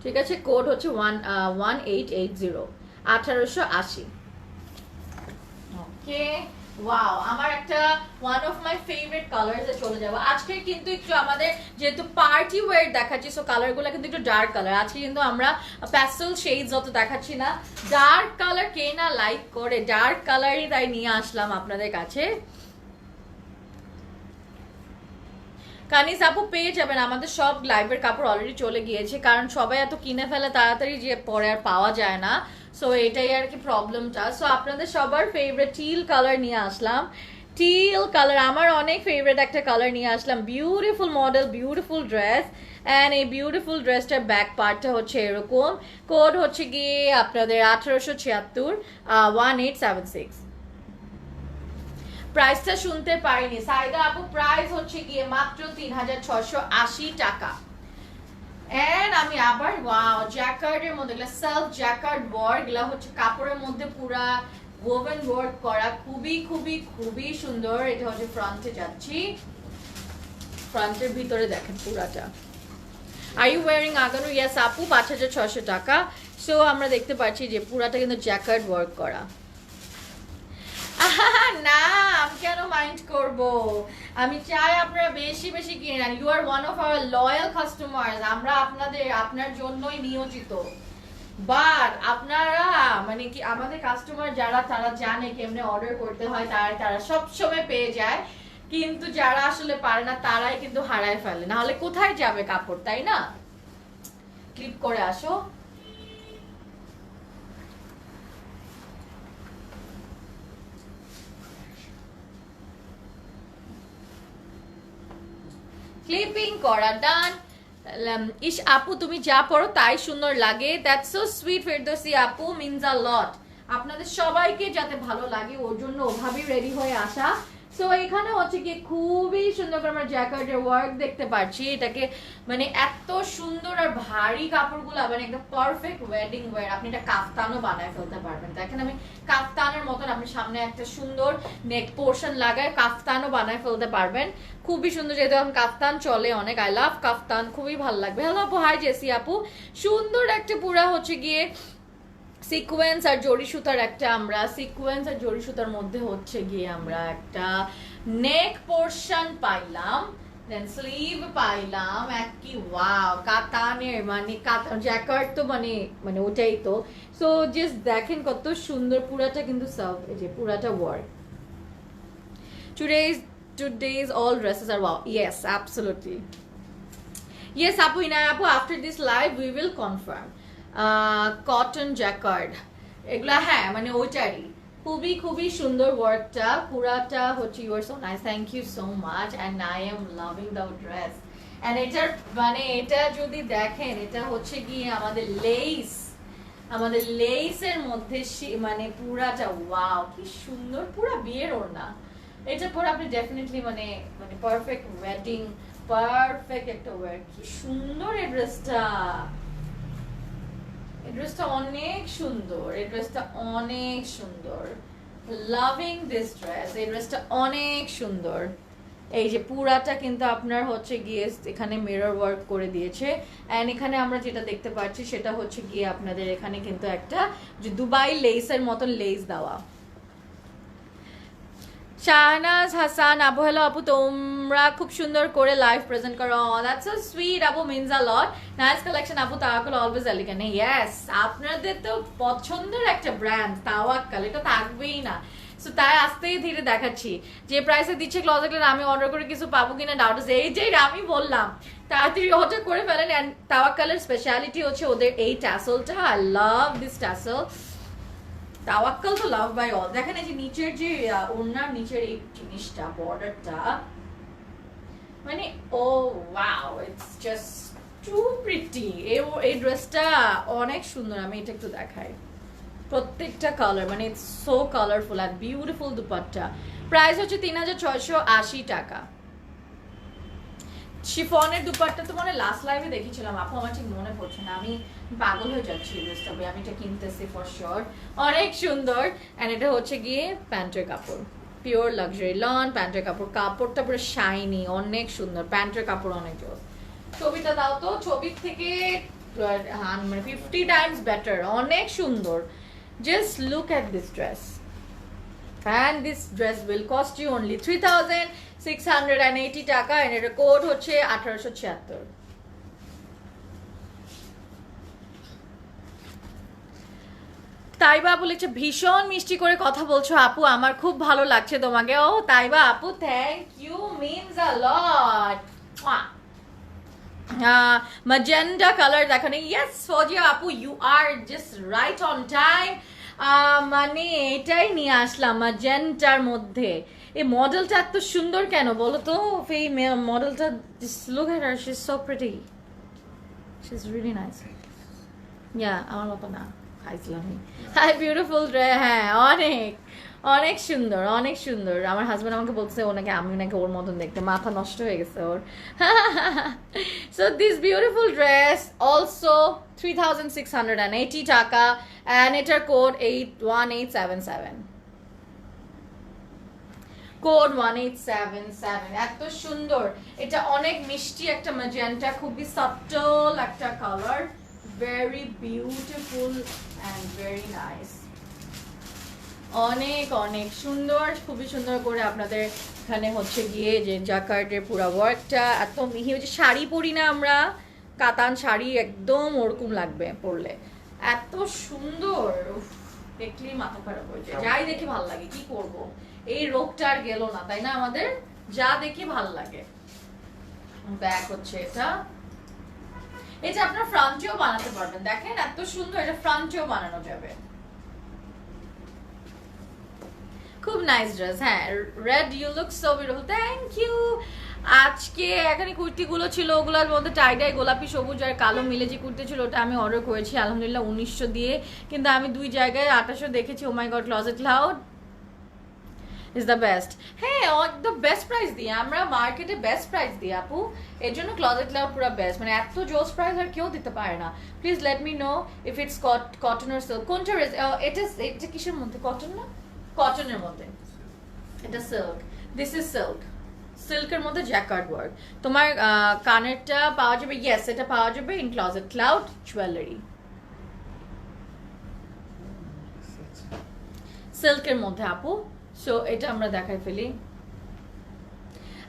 ঠিক আছে, কোড হচ্ছে 1880, 1880। ওকে, ওয়াও, আমার একটা ওয়ান অফ মাই ফেভারিট কালারসে চলে যাবো আজকে। কিন্তু একটু আমাদের যেহেতু পার্টি ওয়্যার দেখাচ্ছি, সো কালারগুলো কিন্তু একটু ডার্ক কালার। আজকে কিন্তু আমরা প্যাস্টেল শেডস যত দেখাচ্ছি না, ডার্ক কালার কে না লাইক করে, ডার্ক কালারই তাই নিয়ে আসলাম আপনাদের কাছে। কানিজ আপু পেয়ে যাবেন, আমাদের সব লাইভের কাপড় অলরেডি চলে গিয়েছে, কারণ সবাই এত কিনে ফেলে তাড়াতাড়ি যে পরে আর পাওয়া যায় না, সো এটাই আর কি প্রবলেমটা। সো আপনাদের সবার ফেভারিট টিল কালার নিয়ে আসলাম, টিল কালার আমার অনেক ফেভারিট একটা কালার নিয়ে আসলাম। Beautiful model, beautiful dress, and এই বিউটিফুল ড্রেসটার ব্যাক পার্টটা হচ্ছে এরকম। কোড হচ্ছে গিয়ে আপনাদের 1876, 1876। প্রাইসটা শুনতে পারিনি সাইদা আপু, প্রাইস হচ্ছে গিয়ে মাত্র 3,680 টাকা। এন্ড আমি আবার ওয়াও, জ্যাকার্ডের মধ্যে, এগুলা সেলফ জ্যাকার্ড ওয়ার্ক, এগুলা হচ্ছে কাপড়ের মধ্যে পুরা ওভেন ওয়ার্ক করা, খুবই খুবই খুবই সুন্দর। এটা হচ্ছে ফ্রন্টে যাচ্ছি, ফ্রন্টের ভিতরে দেখেন পুরাটা। আর ইউ ওয়ারিং আগানো? ইয়েস আপু, 5,600 টাকা। সো আমরা দেখতে পাচ্ছি যে পুরাটা কিন্তু জ্যাকার্ড ওয়ার্ক করা। না, আমি কেন মাইন্ড করব, আমি চাই আপনারা বেশি বেশি কিনে নেন। You are one of our loyal customers, আমরা আপনার জন্যই নিয়োজিত। বাট আপনারা মানে কি আমাদের কাস্টমার যারা, তারা জানে কেমনে অর্ডার করতে হয়, তারা সব সময় পেয়ে যায়, কিন্তু যারা আসলে পারে না তারাই কিন্তু হারায় ফেলে। না হলে কোথায় যাবে কাপড়, তাই না? ক্লিপ করে আসো। ক্লিপিং করা ডান। ইস আপু, তুমি যা পড়ো তাই সুন্দর লাগে, দ্যাটস সো সুইট ফেরদৌসি আপু, মিনস আ লট। আপনাদের সবাইকে যাতে ভালো লাগে ওর জন্য ওভাবেই রেডি হয়ে আসা। সো এখানে হচ্ছে কি খুবই সুন্দর করে আমরা জ্যাকেটের ওয়ার্ক দেখতে পাচ্ছি, এটাকে মানে এত সুন্দর আর ভারী কাপড়গুলো, মানে একদম পারফেক্ট ওয়েডিং ওয়্যার। আপনি এটা কাফতানও বানায় ফেলতে পারবেন। দেখেন আমি কাফতানের মতন, আপনি সামনে একটা সুন্দর নেক পোর্শন লাগায় কাফতানও বানায় ফেলতে পারবেন, খুবই সুন্দর। যেহেতু এখন কাফতান চলে অনেক, আই লাভ কাফতান, খুবই ভালো লাগবে। হ্যালো আপু, হাই জেসি আপু, সুন্দর একটা পুরা হচ্ছে গিয়ে সিকোয়েন্স আর জড়ি সুতার একটা, আমরা সিকোয়েন্স আর জড়ি সুতার মধ্যে হচ্ছে গিয়ে আমরা একটা নেক পোর্শন পাইলাম, দেন স্লিভ পাইলাম এক কি ওয়াও কাতানের, মানে কাতান জ্যাকার্ড তো মানে মানে ওটাই তো। সো জাস্ট দেখেন কত সুন্দর পুরাটা কিন্তু সার্ভ, এই যে পুরাটা work. Today's all dresses are wow. Yes, absolutely. Yes, Apu, Inaya Apu, after this live we will confirm. Cotton jacquard, এগুলা হ্যাঁ মানে ওইটারই খুবই খুবই সুন্দর ওয়ার্কটা, পুরাটা হচ্ছে you are so nice, thank you so much, and I am loving the dress. And এটার মানে এটা যদি দেখেন, এটা হচ্ছে গিয়ে আমাদের লেস, আমাদের লেসের মধ্যে মানে পুরাটা ওয়াও কি সুন্দর, পুরা বিয়ের ওড়না। এটা পরে আপনি ডেফিনেটলি মানে মানে পারফেক্ট ওয়েডিং, পারফেক্ট একটা ওয়্যার। কি সুন্দর এই ড্রেসটা, এই ড্রেসটা অনেক সুন্দর, এই ড্রেসটা অনেক সুন্দর, লাভিং দিস ড্রেস। এই ড্রেসটা অনেক সুন্দর। এই যে পুরাটা কিন্তু আপনার হচ্ছে গিয়ে এখানে মিরর ওয়ার্ক করে দিয়েছে, এন্ড এখানে আমরা যেটা দেখতে পাচ্ছি সেটা হচ্ছে গিয়ে আপনাদের এখানে কিন্তু একটা যে দুবাই লেসের মতন লেস দেওয়া। শাহনাজ হাসান আপু, হ্যালো আপু, তোমরা খুব সুন্দর করে লাইভ প্রেজেন্ট করো, দ্যাটস সো সুইট আপু, means a lot. Nice collection আপু, তাওয়াক্কাল অলওয়েজ এলিগেন্ট। ইয়েস, আপনাদের তো পছন্দের একটা ব্র্যান্ড তাওয়াক্কাল, এটা থাকবেই না। সো তাই আস্তে ধীরে দেখাচ্ছি, যে প্রাইসে দিচ্ছে ক্লজেটের, আমি অর্ডার করে কিছু পাবো কিনা ডাউট আছে। এই যে আমি বললাম তাড়াতাড়ি অর্ডার করে ফেলেন। অ্যান্ড তাওয়াক্কালের স্পেশালিটি হচ্ছে ওদের এই ট্যাসেলটা, আই লাভ দিস ট্যাসেল। তাওয়াক্কাল তো লাভ বাই অল। দেখেন এই যে নিচের যে ওড়নার নিচের এই জিনিসটা, বর্ডারটা, মানে oh wow, it's just too pretty. এই ড্রেসটা অনেক সুন্দর, আমি এটা একটু দেখাই। প্রত্যেকটা কালার মানে ইটস সো কালারফুল আর বিউটিফুল। দুপাট্টা প্রাইস হচ্ছে 3,680 টাকা। শিফনের দুপাট্টা তো মানে লাস্ট লাইভে দেখেছিলাম আপু, আমার ঠিক মনে পড়ছে না, আমি পাগল হয়ে যাচ্ছি তবে আমি এটা কিনতেছি ফর শিওর। অনেক সুন্দর। অ্যান্ড এটা হচ্ছে গিয়ে প্যান্টের কাপড়, পিওর লাক্সারি লন প্যান্টের কাপড়, কাপড়টা পুরো শাইনি, অনেক সুন্দর, প্যান্টের কাপড় অনেক জোর। ছবিটা দাও তো, ছবির থেকে মানে 50 টাইমস বেটার, অনেক সুন্দর। Just look at this dress, and this dress will cost you only 3,680 টাকা, and এর কোড হচ্ছে 1876। তাইবা বলেছে ভীষণ মিষ্টি করে কথা বলছো আপু, আমার খুব ভালো লাগছে তোমাকে। ও তাইবা আপু, thank you, means a lot. magenta color দেখানে, yes ফজিয়া আপু, you are just right on time। মানে এটাই নিয়ে আসলাম ম্যাজেন্টার মধ্যে। এই মডেলটা এত সুন্দর কেন বলো তো? এই মডেলটা, just look at her, she's so pretty, she's really nice। yeah আমার মতো না, খাইছিলাম। হাই বিউটিফুল ড্রেস, হ্যাঁ অনেক অনেক সুন্দর, অনেক সুন্দর। আমার হাজব্যান্ড আমাকে বলছে ওনাকে, আমি নাকি ওর মতন দেখতে, মাথা নষ্ট হয়ে গেছে ওর। So this beautiful dress also 3,680 টাকা, অ্যান্ড এটার কোড 1877, কোড 1877। এত সুন্দর, এটা অনেক মিষ্টি একটা ম্যাজেন্টা, খুবই সাটল একটা colour, very beautiful and very nice. অনেক অনেক সুন্দর, খুবই সুন্দর করে আপনাদের এখানে হচ্ছে গিয়ে যে জাকার্ডের পুরো ওয়ার্কটা, এত মিহি হচ্ছে। শাড়ি পরি না আমরা, কাতান শাড়ি, একদম ওরকম লাগবে পরলে, এত সুন্দর, দেখলেই মাথা খারাপ হয়ে যায়। যাই দেখে ভাল লাগে, কি করব, এই রোগটা আর গেল না, তাই না? আমাদের যা দেখে ভাল লাগে। ব্যাগ হচ্ছে এটা, এটা আপনার ফ্রন্টেও বানাতে পারবেন, দেখেন এত সুন্দর, এটা ফ্রন্টেও বানানো যাবে। খুব নাইস ড্রেস, হ্যাঁ red, you look so beautiful, thank you. আজকে এখানে কুর্তিগুলো ছিল, ওগুলোর মধ্যে টাইডাই গোলাপি সবুজ আর কালো মিলে যে কুর্তি ছিল ওটা আমি অর্ডার করেছি আলহামদুলিল্লাহ 1900 দিয়ে, কিন্তু আমি 2 জায়গায় 2800 দেখেছি। Oh my god, closet cloud is the best. হ্যাঁ একদম বেস্ট প্রাইস দিয়ে, আমরা মার্কেটে বেস্ট প্রাইস দিই আপু, এর জন্য ক্লজেট ক্লাউড পুরো বেস্ট, মানে এত জোস প্রাইস আর কেউ দিতে পারে না। Please let me know if it's cotton or silk. কোনটা এটা কিসের মধ্যে? কটন না, কটনের মধ্যে, এটা সিল্ক, দিস ইজ সিল্ক, সিল্কের মধ্যে জ্যাকার্ড ওয়ার্ক। তোমার কানেরটা পাওয়া যাবে, ইয়েস এটা পাওয়া যাবে ইন ক্লজেট ক্লাউড জুয়েলারি, সিল্কের মধ্যে আপু। সো এটা আমরা দেখাই ফেলি।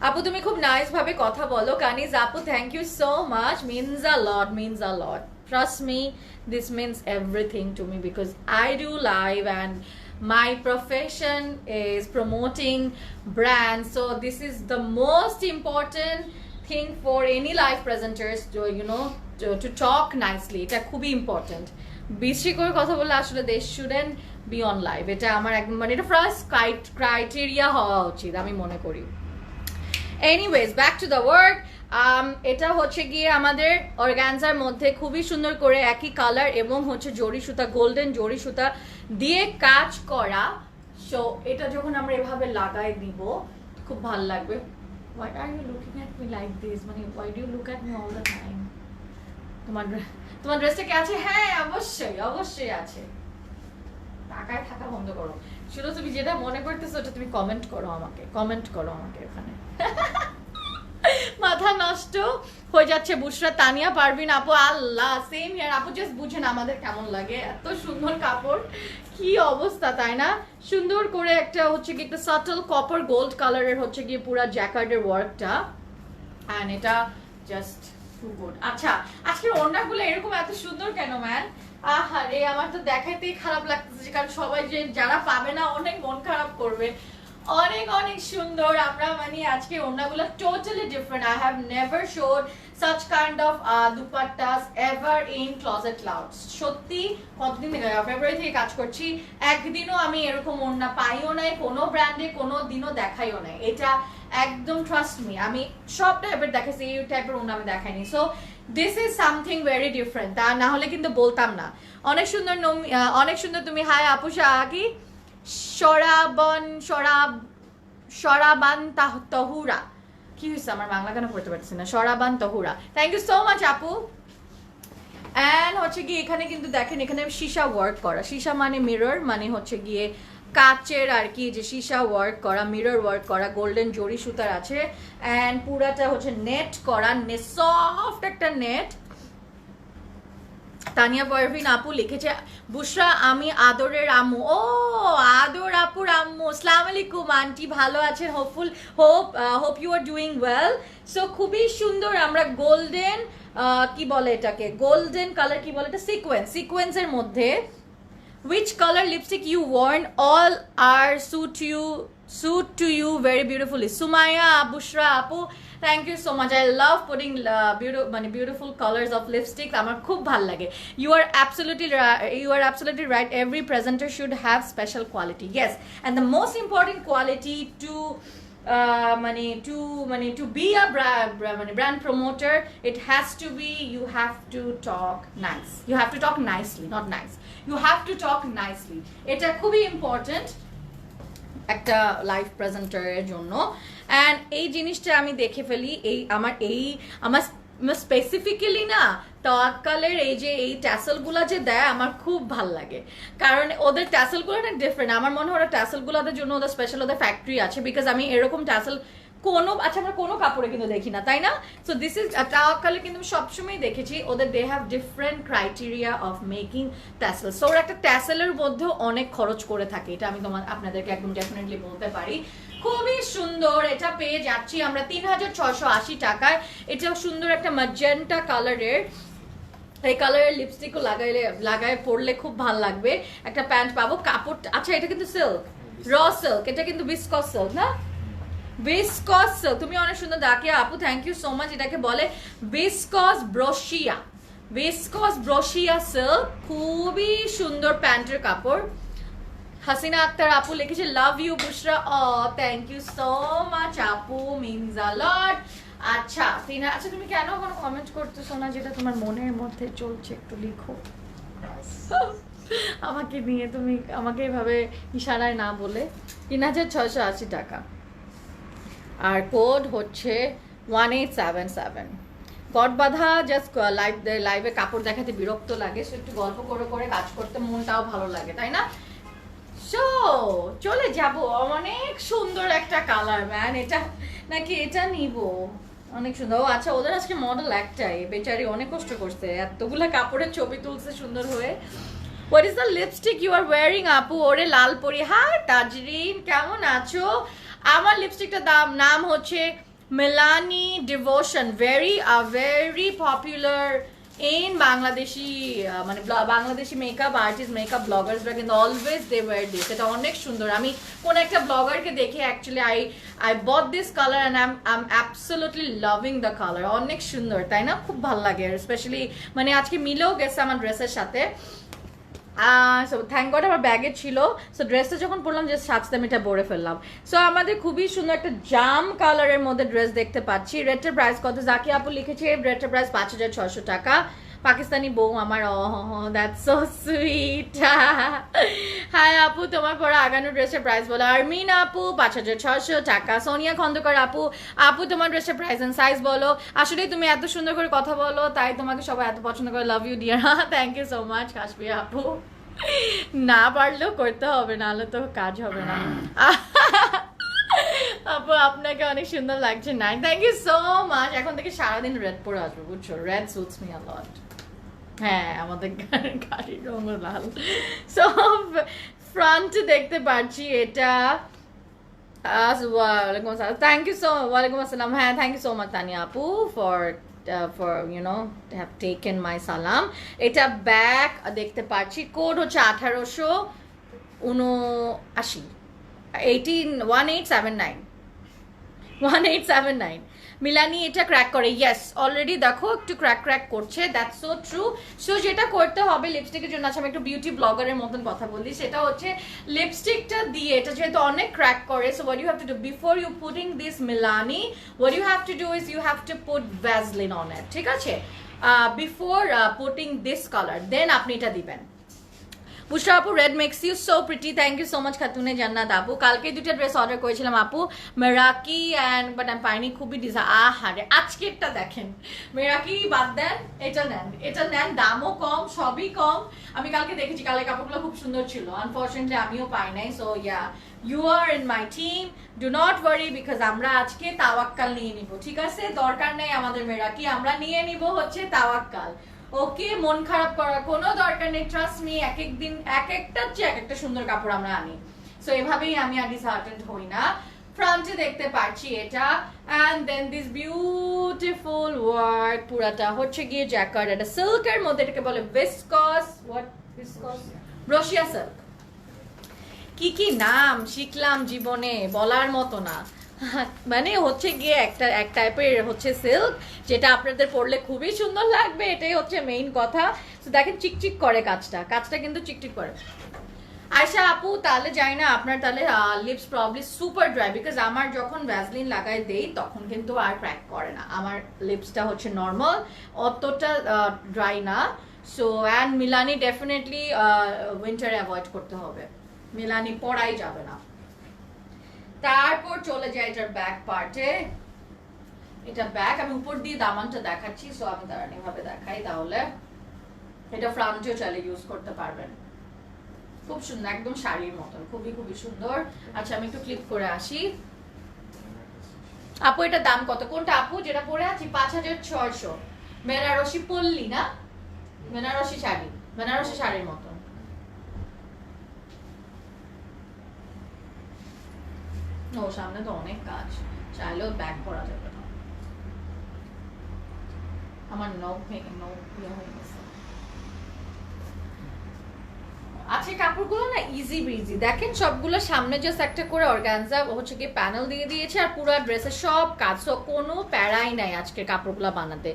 আপু তুমি খুব নাইস ভাবে কথা বলো, কানিজ আপু thank you so much, means a lot, means a lot, trust me, this means everything to me because I do live and my profession is promoting brands, so this is the most important thing for any live presenters to, you know, to talk nicely, এটা খুবই important. বেশি করে কথা বললে আসলে they shouldn't be on live, এটা আমার একদম মানে এটা ফার্স্ট ক্রাইটেরিয়া হওয়া উচিত আমি মনে করি। Anyways back to the work. এটা হচ্ছে গিয়ে আমাদের অর্গানজার মধ্যে খুবই সুন্দর করে একই কালার এবং হচ্ছে জরি সুতা, গোল্ডেন জরি সুতা দিয়ে কাজ করা। সো এটা যখন আমরা এভাবে লাগাই দিব খুব ভালো লাগবে। Why are you looking at me like this? মানে why do you look at me all the time? তোমার ড্রেসটা কি আছে? হ্যাঁ অবশ্যই অবশ্যই আছে। টাকায় থাকা বন্ধ করো, শুধু তুমি যেটা মনে করতেছো ওটা তুমি কমেন্ট করো আমাকে ওখানে। মাথা নষ্ট হয়ে যাচ্ছে। বুশরা তানিয়া পারবিন আপু, আল্লাহ সেম ইয়ার আপু, জাস্ট বুঝেন আমাদের কেমন লাগে, এত সুন্দর কাপড়, কি অবস্থা তাই না? সুন্দর করে একটা হচ্ছে কি একটা সাটল কপার গোল্ড কালারের হচ্ছে গিয়ে পুরা জ্যাকার্ডের ওয়ার্কটা, এন্ড এটা জাস্ট টু গুড। আচ্ছা আজকের ওড়নাগুলো এরকম এত সুন্দর কেন ম্যান? আহারে আমার তো দেখাইতেই খারাপ লাগতেছে, কারণ সবাই যে যারা পাবে না অনেক মন খারাপ করবে। অনেক অনেক সুন্দর, আমরা মানে আজকে ওড়নাগুলো totally different. I have never showed such kind of dupattas ever in Closet Clouds। সত্যি কতদিন থেকে, ফেব্রুয়ারি থেকে কাজ করছি, একদিনও আমি এরকম ওড়না পাইও নাই, কোনো ব্র্যান্ডে কোনো দিনও দেখাইও নাই। এটা একদম ট্রাস্ট মি, আমি সব টাইপের দেখাইছি, এই টাইপের ওড়না আমি দেখাইনি। So this is something very different, তা না হলে কিন্তু বলতাম না। অনেক সুন্দর অনেক সুন্দর তুমি। হাই আপুষা কি সরাবান তহুরা, কি হয়েছে আমার বাংলা কেন পড়তে পারছি না, Saraban Tahura, thank you so much আপু। অ্যান্ড হচ্ছে গিয়ে এখানে কিন্তু দেখেন এখানে সীসা ওয়ার্ক করা, সীসা মানে মিরর, মানে হচ্ছে গিয়ে কাচের আর কি, যে সীসা ওয়ার্ক করা, মিরর ওয়ার্ক করা, গোল্ডেন জরি সুতার আছে। অ্যান্ড পুরাটা হচ্ছে নেট করা, সফট একটা নেট। তানিয়া পারভিন আপু লিখেছে বুশরা আমি আদরের আম্মু। ও আদর আপুর আম্মু, আসসালামু আলাইকুম আন্টি, ভালো আছেন? Hope you are doing well. So খুবই সুন্দর, আমরা গোল্ডেন কি বলে এটাকে, গোল্ডেন কালার কি বলে এটা, সিকোয়েন্সের মধ্যে which color lipstick you worn all are suit to you very beautifully. Sumaya Bushra apu, thank you so much. I love putting beautiful colors of lipstick. আমার খুব ভাল লাগে। You are absolutely right. Every presenter should have special quality. Yes, and the most important quality to to be a brand promoter, it has to be, you have to talk nice. You have to talk nicely, not nice. You have to talk nicely. এটা খুবই important একটা live প্রেজেন্টারের জন্য। And এই জিনিসটা আমি দেখে ফেলি, আমার স্পেসিফিক্যালি না তাওয়াক্কালের এই ট্যাসেলগুলো যে দেয় আমার খুব ভাল লাগে, কারণ ওদের ট্যাসেলগুলো অনেক ডিফারেন্ট। আমার মনে হয় ট্যাসেলগুলোদের জন্য ওদের স্পেশাল ওদের ফ্যাক্টরি আছে, বিকজ আমি এরকম ট্যাসেল আমরা কোনো কাপড়ে কিন্তু দেখি না, তাই না? সো দিস ইজ তাওয়াক্কালে কিন্তু আমি সবসময় দেখেছি ওদের they have different criteria of making tassel. So ওরা একটা ট্যাসেলের মধ্যেও অনেক খরচ করে থাকে, এটা আমি আপনাদেরকে একদম ডেফিনেটলি বলতে পারি। খুবই সুন্দর, এটা পেয়ে যাচ্ছি আমরা 3680 টাকায়। এটা সুন্দর একটা ম্যাজেন্টা কালারের, এই কালারের লিপস্টিকও লাগায় পরলে খুব ভালো লাগবে। একটা প্যান্ট পাবো, কাপড় আচ্ছা এটা কিন্তু সিল্ক, র সিল্ক, এটা কিন্তু বিসকস সিল্ক না, বিসকস সিল্ক। তুমি অনেক সুন্দর ডাকে আপু, থ্যাংক ইউ সো মাচ। এটাকে বলে বিসকস ব্রোশিয়া সিল্ক, খুবই সুন্দর প্যান্টের কাপড়। হাসিনা আক্তার আপু লিখেছে লাভ ইউ বুশরা। ও থ্যাংক ইউ সো মাচ আপু, মিনস আ লট। আচ্ছা আচ্ছা তুমি কেন কোনো কমেন্ট করতেছো না, যেটা তোমার মনের মধ্যে চলছে একটু লিখো। আমাকে নিয়ে তুমি আমাকে এভাবে ইশারায় না বলে। 3680 টাকা, আর কোড হচ্ছে 1877। গট বাঁধা জাস্ট লাইভে কাপড় দেখাতে বিরক্ত লাগে, সো একটু গল্প করে কাজ করতে মনটাও ভালো লাগে, তাই না? সো চলে যাব, অনেক সুন্দর একটা কালার ম্যান, এটা নাকি এটা নিব, অনেক সুন্দর। ও আচ্ছা ওদের আজকে মডেল একটাই, বেচারি অনেক কষ্ট করছে, এতগুলা কাপড়ের ছবি তুলছে সুন্দর হয়ে। What is the lipstick you are wearing আপু? ওরে লাল পরি। হাই তাজরিন, কেমন আছো? আমার লিপস্টিকটার নাম হচ্ছে Milani devotion, very popular in Bangladeshi Bangladeshi makeup artist, makeup ব্লগার্সরা কিন্তু অলওয়েজ দে ওয়্যার দিস। এটা অনেক সুন্দর। আমি কোন একটা ব্লগারকে দেখে actually I bought this colour and I M absolutely loving the colour. অনেক সুন্দর, তাই না? খুব ভালো লাগে, স্পেশালি আজকে মিলেও গেছে আমার ড্রেসের সাথে। সো থ্যাংক গড আমার ব্যাগে ছিল, সো ড্রেসটা যখন পরলাম জাস্ট সাজতে আমি এটা পরে ফেললাম। সো আমাদের খুবই সুন্দর একটা জাম কালারের মধ্যে ড্রেস দেখতে পাচ্ছি। রেটের প্রাইস কত? জাকি আপু লিখেছে রেটের প্রাইস 5600 টাকা। পাকিস্তানি বউ আমার, দ্যাটস সো সুইট। হাই আপু, তোমার পরে আগানো ড্রেসের প্রাইস বলো। আরমিন আপু 5600 টাকা। সোনিয়া খন্দকার আপু তোমার ড্রেসের প্রাইস এন্ড সাইজ বলো। আসলে তুমি এত সুন্দর করে কথা বলো, তাই তোমাকে সবাই এত পছন্দ করে। Love you dear. Thank you so much Kashmir আপু। না পারলেও করতে হবে, নাহলে তো কাজ হবে না। আপু আপনাকে অনেক সুন্দর লাগছে। নাই, থ্যাংক ইউ সো মাচ। এখন থেকে সারাদিন রেড পরে আসবো, বুঝছো? রেড সুটস মি আ লট। হ্যাঁ, আমাদের গাড়ির রঙ লাল। সো ফ্রন্টে দেখতে পাচ্ছি এটা। ওয়ালাইকুম আসসালাম, থ্যাংক ইউ সো, ওয়ালাইকুম আসসালাম। হ্যাঁ, thank you so much Tania আপু for have taken my salam. এটা ব্যাক দেখতে পাচ্ছি, কোড হচ্ছে 1879, 1879। মিলানি এটা ক্র্যাক করে, ইয়েস অলরেডি দেখো একটু ক্র্যাক করছে, দ্যাটস সো ট্রু। সো যেটা করতে হবে লিপস্টিকের জন্য, আচ্ছা আমি একটু বিউটি ব্লগারের মতন কথা বলি, সেটা হচ্ছে লিপস্টিকটা দিয়ে এটা যেহেতু অনেক ক্র্যাক করে, so what you have to do before you putting this Milani, what you have to do is you have to put Vaseline on it, ঠিক আছে? Before putting this colour, then আপনি এটা দিবেন। বুশরা আপু, red makes you so pretty, thank you so much Khatune Jannat আপু। কালকে দুটো dress order করেছিলাম আপু, মেরাকি অ্যান্ড বাট আমি পাইনি, খুবই আহারে আজকেরটা দেখেন। মেরাকি বাদ দেন, এটা নেন, এটা নেন, দামও কম, সবই কম। আমি কালকে দেখেছি, কালকে কাপড়গুলো খুব সুন্দর ছিল, আনফর্চুনেটলি আমিও পাই নাই। So yeah, you are in my team, do not worry, because আমরা আজকে তাওয়াক্কাল নিয়ে নিব, ঠিক আছে? দরকার নেই আমাদের মেরাকি, আমরা নিয়ে নিব হচ্ছে তাওয়াক্কাল। ওকে, মন খারাপ করার কোনো দরকার নেই, ট্রাস্ট মি, এক এক দিন এক একটা চেয়ে এক একটা সুন্দর কাপড় আমরা আনি। সো এভাবেই আমি আর ডিসহার্টেন্ড হই না। ফ্রন্টে দেখতে পাচ্ছি এটা, and then this beautiful work, পুরাটা হচ্ছে গিয়ে জ্যাকার্ড, এটা সিল্কের মধ্যে, এটাকে বলে viscose, what viscose, Russia silk. কি কি নাম শিখলাম জীবনে, বলার মতো না। মানে হচ্ছে গিয়ে এক টাইপের হচ্ছে সিল্ক, যেটা আপনাদের পরলে খুবই সুন্দর লাগবে, এটাই হচ্ছে মেইন কথা। তো দেখেন চিকচিক করে কাজটা কিন্তু চিকচিক করে। আয়শা আপু, তাহলে যাই না আপনার তাহলে lips probably super dry, because আমার যখন ভ্যাসলিন লাগাই দেই তখন কিন্তু আর ক্র্যাক করে না, আমার লিপসটা হচ্ছে নর্মাল, অতটা ড্রাই না। সো অ্যান্ড মিলানি ডেফিনেটলি উইন্টারে অ্যাভয়েড করতে হবে, মিলানি পরাই যাবে না। তারপর চলে যায় এটার ব্যাক পার্টে, এটা ব্যাক, আমি উপর দিয়ে দামানটা দেখাচ্ছি, সো আমি দাঁড়ান এভাবে দেখাই, তাহলে এটা ফ্রন্টেও চাইলে ইউজ করতে পারবেন। খুব সুন্দর, একদম শাড়ির মতন, খুবই খুবই সুন্দর। আচ্ছা আমি একটু ক্লিপ করে আসি। আপু এটা দাম কত? কোনটা আপু যেটা পরে আছি? 5600। বেনারসি পল্লী না, বেনারসি শাড়ি, বেনারসি শাড়ির মতন। ও সামনে তো অনেক কাজ, চাইলেও ব্যাক করা যাবে না, আমার নখ ভেঙে হয়ে গেছে। আজকে কাপড়গুলো না ইজি ব্রিজি, দেখেন সবগুলো সামনে জাস্ট একটা করে অর্গানজা হচ্ছে কি প্যানেল দিয়ে দিয়েছে, আর পুরো ড্রেসের সব কাজ, সো কোনো প্যারাই নাই আজকে কাপড়গুলো বানাতে।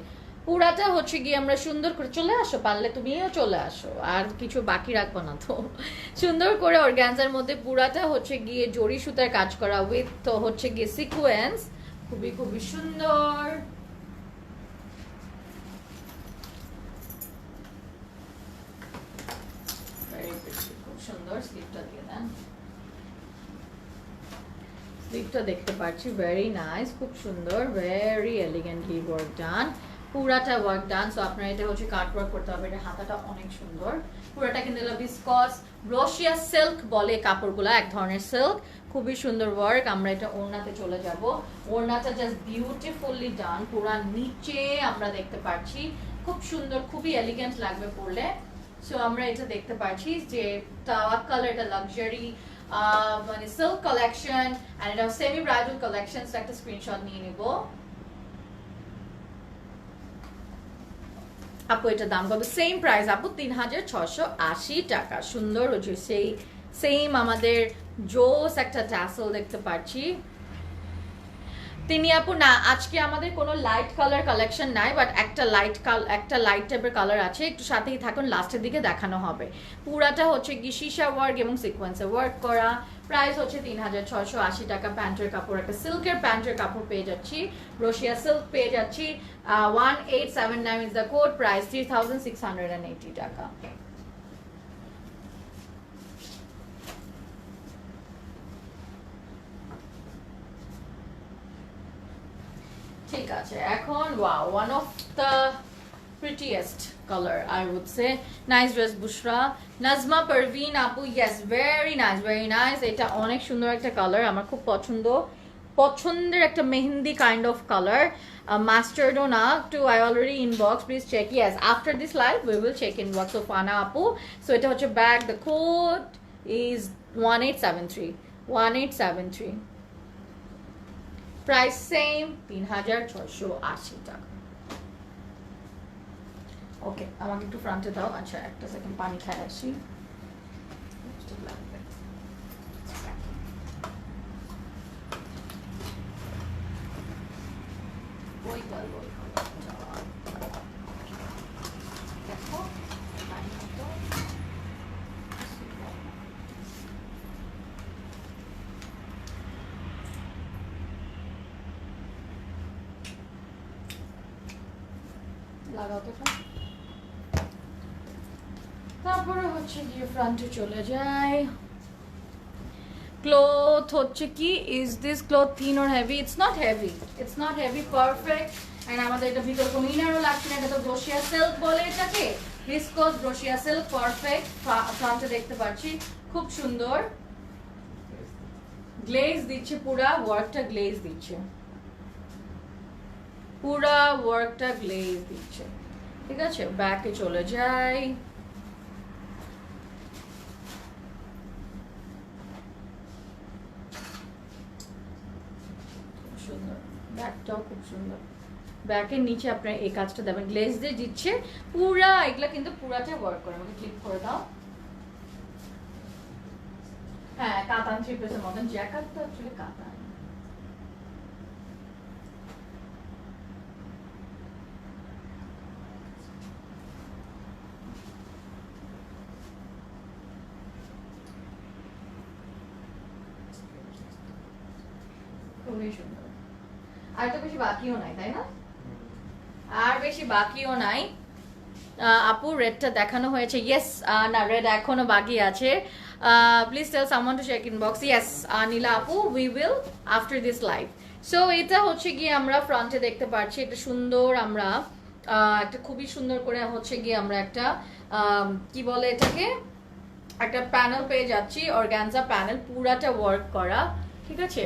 পুরাটা হচ্ছে গিয়ে আমরা সুন্দর করে, চলে আসো পারলে, তুমিও চলে আসো, আর কিছু বাকি রাখবো না তো। সুন্দর করে অর্গানজার মধ্যে পুরাটা হচ্ছে গিয়ে জরি সুতার কাজ করা, উইথ তো হচ্ছে গিয়ে সিকোয়েন্স, খুবই খুবই সুন্দর। সুন্দর স্লিপটা দিয়ে দেন, স্লিপটা দেখতে পাচ্ছি, ভেরি নাইস, খুব সুন্দর, ভেরি এলিগেন্টলি ওয়ার্ক ডান, পুরাটা ওয়ার্ক ডান। সো আপনার এটা হচ্ছে কাট ওয়ার্ক করতে হবে, এটা হাতাটা অনেক সুন্দর, পুরাটা কিন্তু ভিসকস রশিয়া সিল্ক বলে কাপড়গুলো, এক ধরনের সিল্ক, খুবই সুন্দর ওয়ার্ক। আমরা এটা ওড়নাতে চলে যাব, ওড়নাটা জাস্ট বিউটিফুলি ডান, পুরা নিচে আমরা দেখতে পাচ্ছি, খুব সুন্দর, খুবই এলিগেন্ট লাগবে পরলে। সো আমরা এটা দেখতে পাচ্ছি যে তাওয়াক্কাল, এটা লাক্সারি মানে সিল্ক কালেকশন, আর এটা সেমি ব্রাইডাল কালেকশন, একটা স্ক্রিনশট নিয়ে নিব। আপু এটা দাম কত? সেম প্রাইস আপু, 3680 টাকা। সুন্দর হচ্ছে সেই সেম আমাদের জোস একটা ট্যাসেল দেখতে পাচ্ছি। তিনি আপু না, আজকে আমাদের কোনো লাইট কালার কালেকশন নাই, বাট একটা লাইট টাইপের কালার আছে, একটু সাথেই থাকুন, লাস্টের দিকে দেখানো হবে। পুরাটা হচ্ছে কি সীসা ওয়ার্ক এবং সিকোয়েন্সে ওয়ার্ক করা, প্রাইস হচ্ছে 3680 টাকা। প্যান্টের কাপড়, একটা সিল্কের প্যান্টের কাপড় পেয়ে যাচ্ছি, রশিয়া সিল্ক পেয়ে যাচ্ছি, 1879 ইজ দ্য কোড, প্রাইস 3680 টাকা। ঠিক আছে, এখন wow, one of the prettiest color I would say. Nice dress বুশরা। নাজমা পারভিন আপু, yes very nice, এটা অনেক সুন্দর একটা কালার, আমার খুব পছন্দের একটা মেহেন্দি কাইন্ড অফ কালার, মাস্টার্ডও না two, I already inbox, please check, yes after this live we will check inbox of Ana আপু। So এটা হচ্ছে bag, the code is 1873 price same 3680 টাকা। ওকে, আমাকে একটু ফ্রন্টে দাও। আচ্ছা একটা সেকেন্ড পানি খাই আসি। দেখো লাগাও তো। তারপরে হচ্ছে গিয়ে ফ্রন্টে চলে যায়। ক্লথ হচ্ছে কি, is this cloth thin or heavy? It's not heavy, perfect. And আমাদের এটা ভিতর কোনো ইনারও লাগছে না, এটা তো ব্রোশিয়া সিল্ক বলে এটাকে, ভিসকস ব্রোশিয়া সিল্ক, পারফেক্ট। ফ্রন্টে দেখতে পাচ্ছি খুব সুন্দর গ্লেজ দিচ্ছে, পুরা ওয়ার্কটা গ্লেজ দিচ্ছে, পুরা ওয়ার্কটা গ্লেজ দিচ্ছে। ঠিক আছে, ব্যাকে চলে যাই। সুন্দর, ব্যাকটাও খুব সুন্দর। ব্যাকের নিচে আপনার এই কাজটা দেবেন, গ্লেজ দিয়ে দিচ্ছে পুরা, এগুলা কিন্তু পুরাটা ওয়ার্ক করে। আমাকে ক্লিক করে দাও। হ্যাঁ, কাতান থ্রি পিসের মতন, জ্যাকেট তো অ্যাকচুয়ালি কাতান। খুবই সুন্দর। আর তো বেশি বাকিও নাই, তাই না? আর বেশি বাকিও নাই। আপু রেডটা দেখানো হয়েছে? ইয়েস, না রেড এখনো বাকি আছে। Please tell someone to check inbox. Yes Nila আপু, we will after this live. So এটা হচ্ছে গিয়ে আমরা ফ্রন্টে দেখতে পাচ্ছি, এটা সুন্দর। আমরা একটা খুবই সুন্দর করে হচ্ছে গিয়ে আমরা একটা কি বলে এটাকে, একটা প্যানেল পেয়ে যাচ্ছি, অর্গানজা প্যানেল, পুরাটা ওয়ার্ক করা। ঠিক আছে,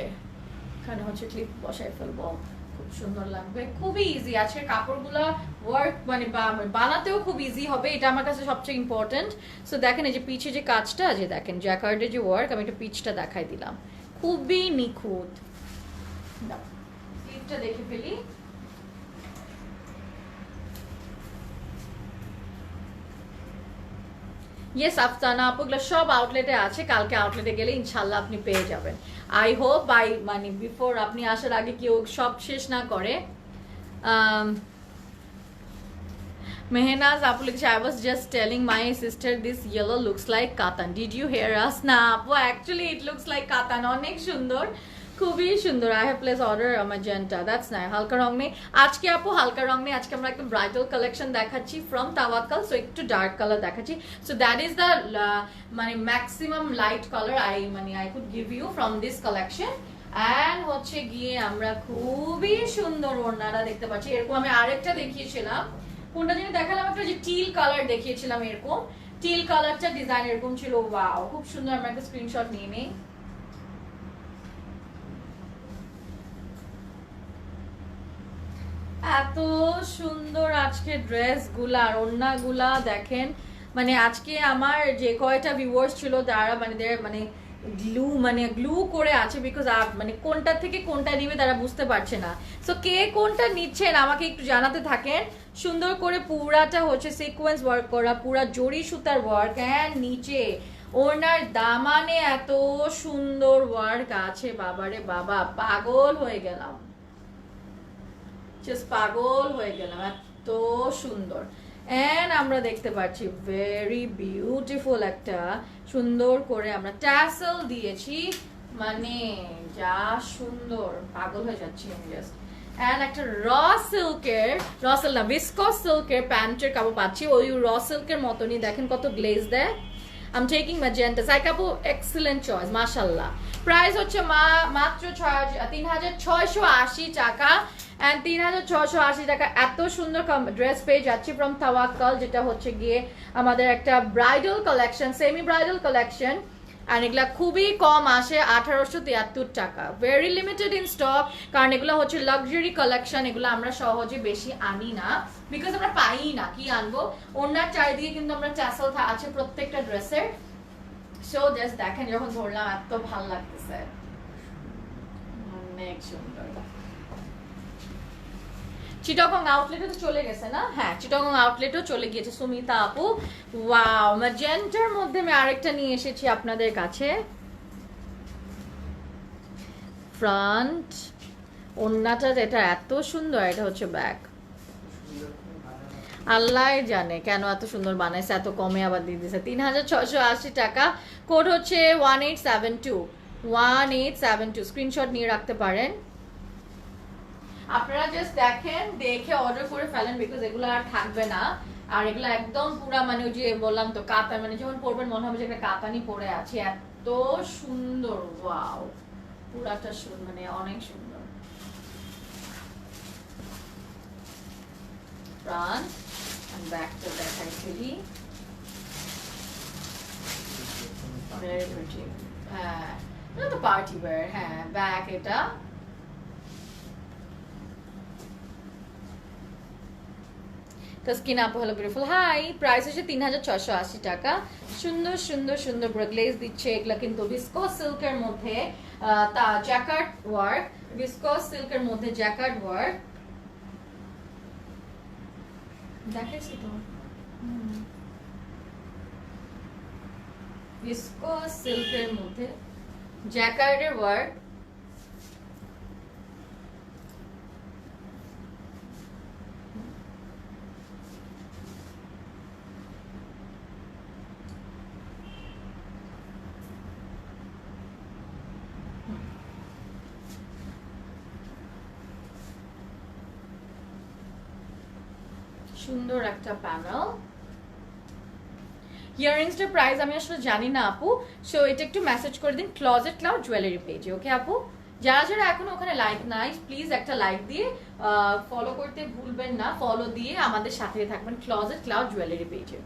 এখানে হচ্ছে ক্লিপ বসাই ফেলবো, খুব সুন্দর লাগবে, খুবই ইজি আছে কাপড়গুলো ওয়ার্ক, মানে বানাতেও খুব ইজি হবে, এটা আমার কাছে সবচেয়ে ইম্পর্টেন্ট। সো দেখেন এই যে পিছে যে কাজটা, যে দেখেন জ্যাকার্ডের যে ওয়ার্ক, আমি একটা পিচটা দেখাই দিলাম, খুবই নিখুঁত। স্লিপটা দেখে ফেলি। ইয়েস আফসানা আপু, এগুলো সব আউটলেটে আছে, কালকে আউটলেটে গেলে ইনশাল্লাহ আপনি পেয়ে যাবেন। আই হোপ মানে বিফোর আপনি আসার আগে কেউ সব শেষ না করে। মেহনাজ আপু লিখছে, I was just telling my sister this yellow looks like কাতান, ডিড ইউ হিয়ার আস? না আপু, অ্যাকচুয়ালি ইট লুকস লাইক কাতান, অনেক সুন্দর, খুবই সুন্দর। I have place order magenta, that's নাই। হালকা রং নেই আজকে আপু, হালকা রং নেই আজকে, আমরা একদম ব্রাইডাল কালেকশন দেখাচ্ছি ফ্রম তাওয়াক্কাল। সো একটু ডার্ক কালার দেখাচ্ছি। সো দ্যাট ইজ দ্য মানে maximum light colour I could give you from this collection. And হচ্ছে গিয়ে আমরা খুবই সুন্দর ওড়নাটা দেখতে পাচ্ছি। এরকম আমি আরেকটা দেখিয়েছিলাম, কোনটা যেন দেখালাম, একটা যে টিল কালার দেখিয়েছিলাম, এরকম টিল কালারটা ডিজাইন এরকম ছিল। ওয়াও, খুব সুন্দর। আমরা একটা স্ক্রিনশট নিয়ে নিই। এত সুন্দর আজকে ড্রেস গুলা আর ওড়না গুলা দেখেন, মানে আজকে আমার যে কয়টা ভিউয়ার্স ছিল তারা মানে গ্লু করে আছে, বিকজ মানে কোনটা থেকে কোনটা নিবে তারা বুঝতে পারছে না। সো কে কোনটা নিচ্ছেন আমাকে একটু জানাতে থাকেন। সুন্দর করে পুরাটা হচ্ছে সিকোয়েন্স ওয়ার্ক করা, পুরা জরি সুতার ওয়ার্ক, এন্ড নিচে ওনার দামানে এত সুন্দর ওয়ার্ক আছে, বাবারে বাবা, পাগল হয়ে গেলাম, জাস্ট পাগল হয়ে গেলাম, এত সুন্দর। এন্ড আমরা দেখতে পাচ্ছি ভেরি বিউটিফুল একটা সুন্দর করে আমরা ট্যাসেল দিয়েছি, মানে যা সুন্দর, পাগল হয়ে যাচ্ছি আমি জাস্ট। এন্ড একটা ভিসকস সিল্কের প্যান্টের কাপড় পাচ্ছি, ওই সিল্কের মতনই, দেখেন কত গ্লেজ দেয়। I'm taking magenta. সাইকাপু এক্সিলেন্ট চয়েস, মাশাআল্লাহ। প্রাইস হচ্ছে মাত্র 3680 টাকা। এন্ড 3680 টাকা এত সুন্দর ড্রেস পেয়ে যাচ্ছি ফ্রম তাওয়াক্কাল, যেটা হচ্ছে গিয়ে আমাদের একটা bridal collection, semi bridal collection. আর এগুলা খুবই কম আসে, 1873 টাকা, ভেরি লিমিটেড ইন স্টক, কারণ এগুলো হচ্ছে লাক্সারি কালেকশন, এগুলো আমরা সহজে বেশি আনি না, বিকজ আমরা পাই না, কি আনবো। ওনার চারিদিকে কিন্তু আমরা ট্যাসেল আছে প্রত্যেকটা ড্রেসের। সো জাস্ট দেখেন, যখন ধরলাম এত ভালো লাগতেছে, অনেক সুন্দর। চিটাগং আউটলেটে তো চলে গেছে না? হ্যাঁ, চিটাগং আউটলেটও চলে গিয়েছে সুমিতা আপু। ওয়াও, ম্যাজেন্টার মধ্যে আমি আরেকটা নিয়ে এসেছি আপনাদের কাছে। ফ্রন্ট ওন্নাটা এটা এত সুন্দর, এটা হচ্ছে ব্যাক, আল্লাহ জানে কেন এত সুন্দর বানাইছে, এত কমে আবার দিয়ে দিয়েছে। 3680 টাকা, কোড হচ্ছে 1872 স্ক্রিনশট নিয়ে রাখতে পারেন। আপনারা জাস্ট দেখেন, দেখে অর্ডার করে ফেলেন, বিকজ এগুলো আর থাকবে না। আর এগুলো একদম পুরা মানে ওই যে বললাম তো কাতা, মানে যখন পরবেন মনে হবে যে একটা কাতানি পরে আছে, এত সুন্দর। ওয়াও, পুরাটা মানে অনেক সুন্দর। ফ্রন্ট এন্ড ব্যাকটা দেখাই ফেলি। Very pretty. হ্যাঁ, এটা তো পার্টি ওয়্যার। হ্যাঁ, ব্যাক এটা। তাসকিন আপু হ্যালো বিউটিফুল হাই। প্রাইস হচ্ছে 3680 টাকা। সুন্দর সুন্দর সুন্দর পুরো গ্লেজ দিচ্ছে। এগুলা কিন্তু ভিসকস সিল্কের মধ্যে তা জ্যাকার্ড ওয়ার্ক, ভিসকস সিল্কের মধ্যে জ্যাকার্ড ওয়ার্ক। দেখাইছি তো, ভিসকস সিল্কের মধ্যে জ্যাকার্ডের ওয়ার্ক। সুন্দর একটা প্যানেল। ইয়াররিংসটার প্রাইস আমি আসলে জানি না আপু, সো এটা একটু মেসেজ করে দিন ক্লজেট ক্লাউড জুয়েলারি পেজে। ওকে আপু, যারা যারা এখনো ওখানে লাইক নাই প্লিজ একটা লাইক দিয়ে ফলো করতে ভুলবেন না। ফলো দিয়ে আমাদের সাথে থাকবেন ক্লজেট ক্লাউড জুয়েলারি পেজে।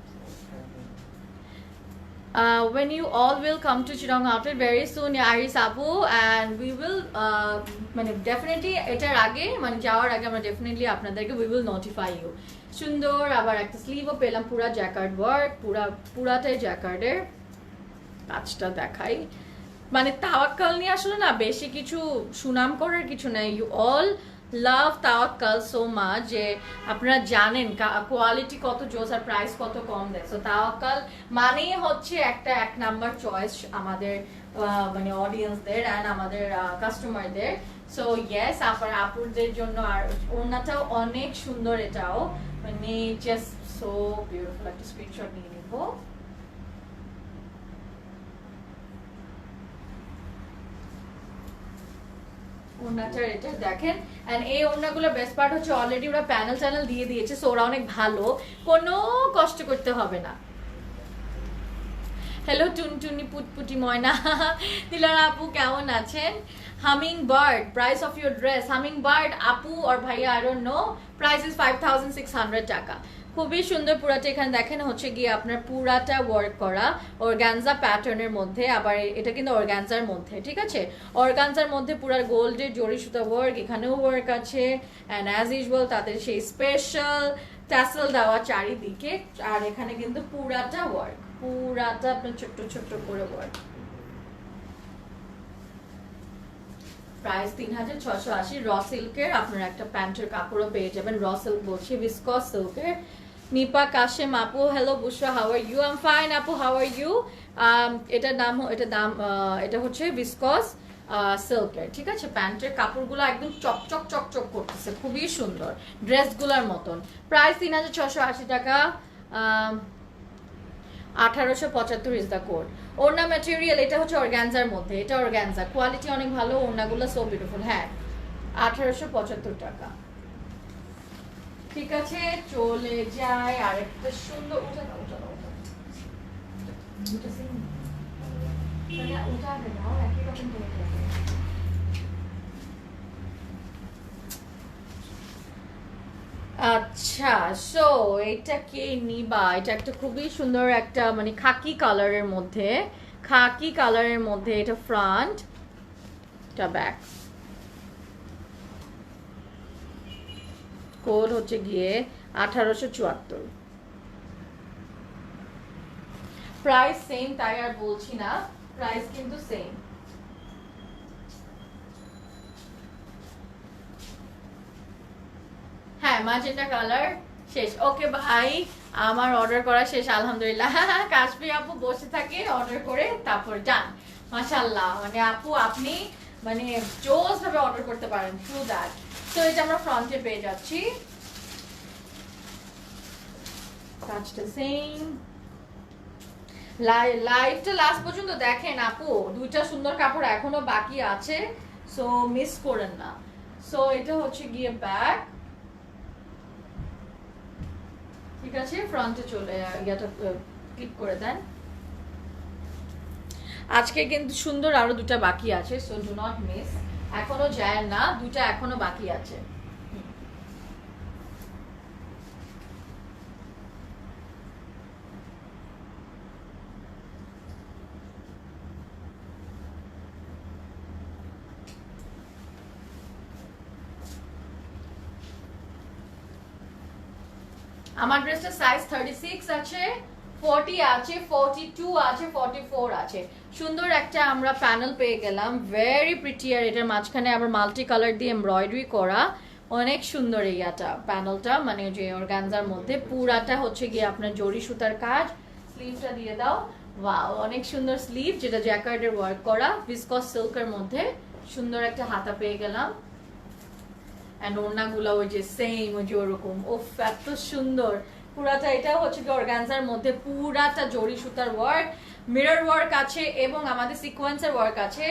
When you all will come to Chittagong outlet very soon, Iris Apu, and we will মানে definitely এটার আগে মানে যাওয়ার আগে আমরা definitely আপনাদেরকে we will notify you। সুন্দর আবার একটা স্লিভও পেলাম, পুরা জ্যাকার্ড ওয়ার্ক, পুরাটাই জ্যাকার্ডের। কাজটা দেখাই, মানে তাওয়াক্কাল নিয়ে আসলে না বেশি কিছু সুনাম করার কিছু নাই। You all love Tawakkal so much যে আপনারা জানেন কোয়ালিটি কত জোস আর প্রাইস কত কম দেয়। সো তাওয়াক্কাল মানেই হচ্ছে একটা 1 নাম্বার চয়েস আমাদের মানে অডিয়েন্সদের অ্যান্ড আমাদের কাস্টমারদের। সো ইয়েস, আপুরদের জন্য। আর ওনাটাও অনেক সুন্দর, এটাও মানে জাস্ট সো বিউটিফুল। একটা স্ক্রিনশট নিয়ে নিব। ওড়নাটার এটা দেখেন, এন্ড এই ওড়নাগুলোর বেস্ট পার্ট হচ্ছে অলরেডি ওরা প্যানেল চ্যানেল দিয়ে দিয়েছে, সো ওরা অনেক ভালো, কোনো কষ্ট করতে হবে না। হ্যালো টুনটুনি পুটপুটি ময়না দিলারা আপু কেমন আছেন? Humming bird, price of your dress humming bird আপু আর ভাইয়া I don't no, price is 5600 টাকা। খুবই সুন্দর পুরাটা। এখানে দেখেন হচ্ছে গিয়ে আপনার পুরাটা ওয়ার্ক করা অর্গানজা প্যাটার্নের মধ্যে, আবার এটা কিন্তু অর্গানজার মধ্যে, ঠিক আছে? অর্গানজার মধ্যে পুরা গোল্ডের জড়ি সুতা ওয়ার্ক, এখানেও ওয়ার্ক আছে। অ্যান্ড অ্যাজ ইউজুয়াল তাদের সেই স্পেশাল ট্যাসেল দেওয়া চারিদিকে। আর এখানে কিন্তু পুরাটা ওয়ার্ক, পুরাটা আপনার ছোট্ট ছোট্ট করে ওয়ার্ক। প্রাইস 3680। র সিল্কের আপনার একটা প্যান্টের কাপড়ও পেয়ে যাবেন। র সিল্ক বলছি, ভিসকস সিল্কের। নিপা কাশেম আপু hello Bushra, how are you? I am fine আপু, হাউ আর ইউ? এটার দাম এটা হচ্ছে ভিসকস সিল্কের, ঠিক আছে? প্যান্টের কাপড়গুলো একদম চকচক চকচক করতেছে, খুবই সুন্দর ড্রেসগুলোর মতন। প্রাইস 3680 টাকা। 1875 ইজ দ্য কোড। ওড়না ম্যাটেরিয়াল এটা হচ্ছে অর্গানজার মধ্যে, এটা অর্গানজা, কোয়ালিটি অনেক ভালো, ওড়নাগুলো সো বিউটিফুল। হ্যাঁ, 1875 টাকা। ঠিক আছে, চলে যায় আরেকটা সুন্দর। আচ্ছা, সো এটা কে নিবা? এটা একটা খুবই সুন্দর একটা মানে খাকি কালারের মধ্যে, খাকি কালারের মধ্যে। এটা ফ্রন্ট, এটা ব্যাক। কোড হচ্ছে গিয়ে 1874। প্রাইস সেম, তাই আর বলছি না, প্রাইস কিন্তু সেম। হ্যাঁ, ম্যাজেন্টা কালার শেষ। ওকে ভাই, আমার অর্ডার করা শেষ আলহামদুলিল্লাহ। কাশফি আপু বসে থাকে অর্ডার করে তারপর যান। মাশাআল্লাহ, মানে আপু আপনি মানে জোস ভাবে অর্ডার করতে পারেন, ট্রু দ্যাট। তো এটা আমরা ফ্রন্টে পেয়ে যাচ্ছি, কাজটা সেম। লাইভটা লাস্ট পর্যন্ত দেখেন আপু, দুইটা সুন্দর কাপড় এখনো বাকি আছে, সো মিস করেন না। সো এটা হচ্ছে গিয়ে ব্যাক, ঠিক ঠিক আছে, ফ্রন্টে চলে ইয়াটা ক্লিক করে দেন। আজকে কিন্তু সুন্দর আরো দুটা বাকি আছে, সো ডু নট মিস। এখনো যায় না, দুটা এখনো বাকি আছে। আমার ড্রেসটা সাইজ 36 আছে, 40 আছে, 42 আছে, 44 আছে। সুন্দর একটা আমরা প্যানেল পেয়ে গেলাম, ভেরি প্রিটি। আর এটার মাঝখানে আবার মাল্টি কালার দিয়ে এমব্রয়ডারি করা, অনেক সুন্দর এইটা প্যানেলটা, মানে যে অর্গানজার মধ্যে পুরাটা হচ্ছে গিয়ে আপনার জরি সুতার কাজ। স্লিভটা দিয়ে দাও, ওয়াও অনেক সুন্দর স্লিভ, যেটা জ্যাকার্ডের ওয়ার্ক করা, ভিসকস সিল্কের মধ্যে সুন্দর একটা হাতা পেয়ে গেলাম। এন্ড ওড়নাগুলো ওই যে সেম ওই যে ওরকম, ওফ এত সুন্দর পুরাটা। এটা হচ্ছে কি অর্গানজার মধ্যে পুরাটা জরি সুতার ওয়ার্ক, মিরর ওয়ার্ক আছে এবং আমাদের সিকোয়েন্সের ওয়ার্ক আছে।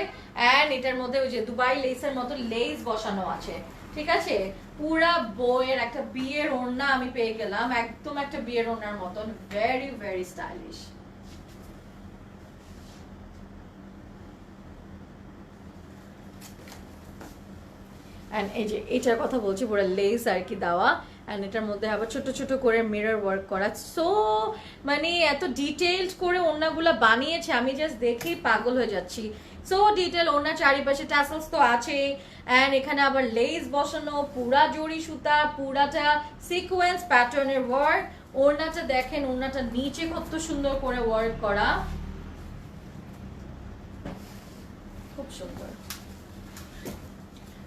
এন্ড এটার মধ্যে ওই যে দুবাই লেসের মতো লেস বসানো আছে, ঠিক আছে। পুরা বইয়ের একটা বিয়ের ওড়না আমি পেয়ে গেলাম, একদম একটা বিয়ের ওড়নার মতন, ভেরি ভেরি স্টাইলিশ। অ্যান্ড এই যে এটার কথা বলছি, পুরো লেস আর কি দেওয়া, অ্যান্ড এটার মধ্যে আবার ছোট ছোট করে মিরর ওয়ার্ক করা। সো মানে এত ডিটেইলড করে ওড়নাগুলো বানিয়েছে, আমি জাস্ট দেখেই পাগল হয়ে যাচ্ছি। সো ডিটেল ওড়না, চারিপাশে ট্যাসেলস তো আছে, অ্যান্ড এখানে আবার লেস বসানো, পুরা জড়ি সুতা, পুরাটা সিকোয়েন্স প্যাটার্নের ওয়ার্ক। ওড়নাটা দেখেন, ওড়নাটা নিচে কত সুন্দর করে ওয়ার্ক করা, খুব সুন্দর।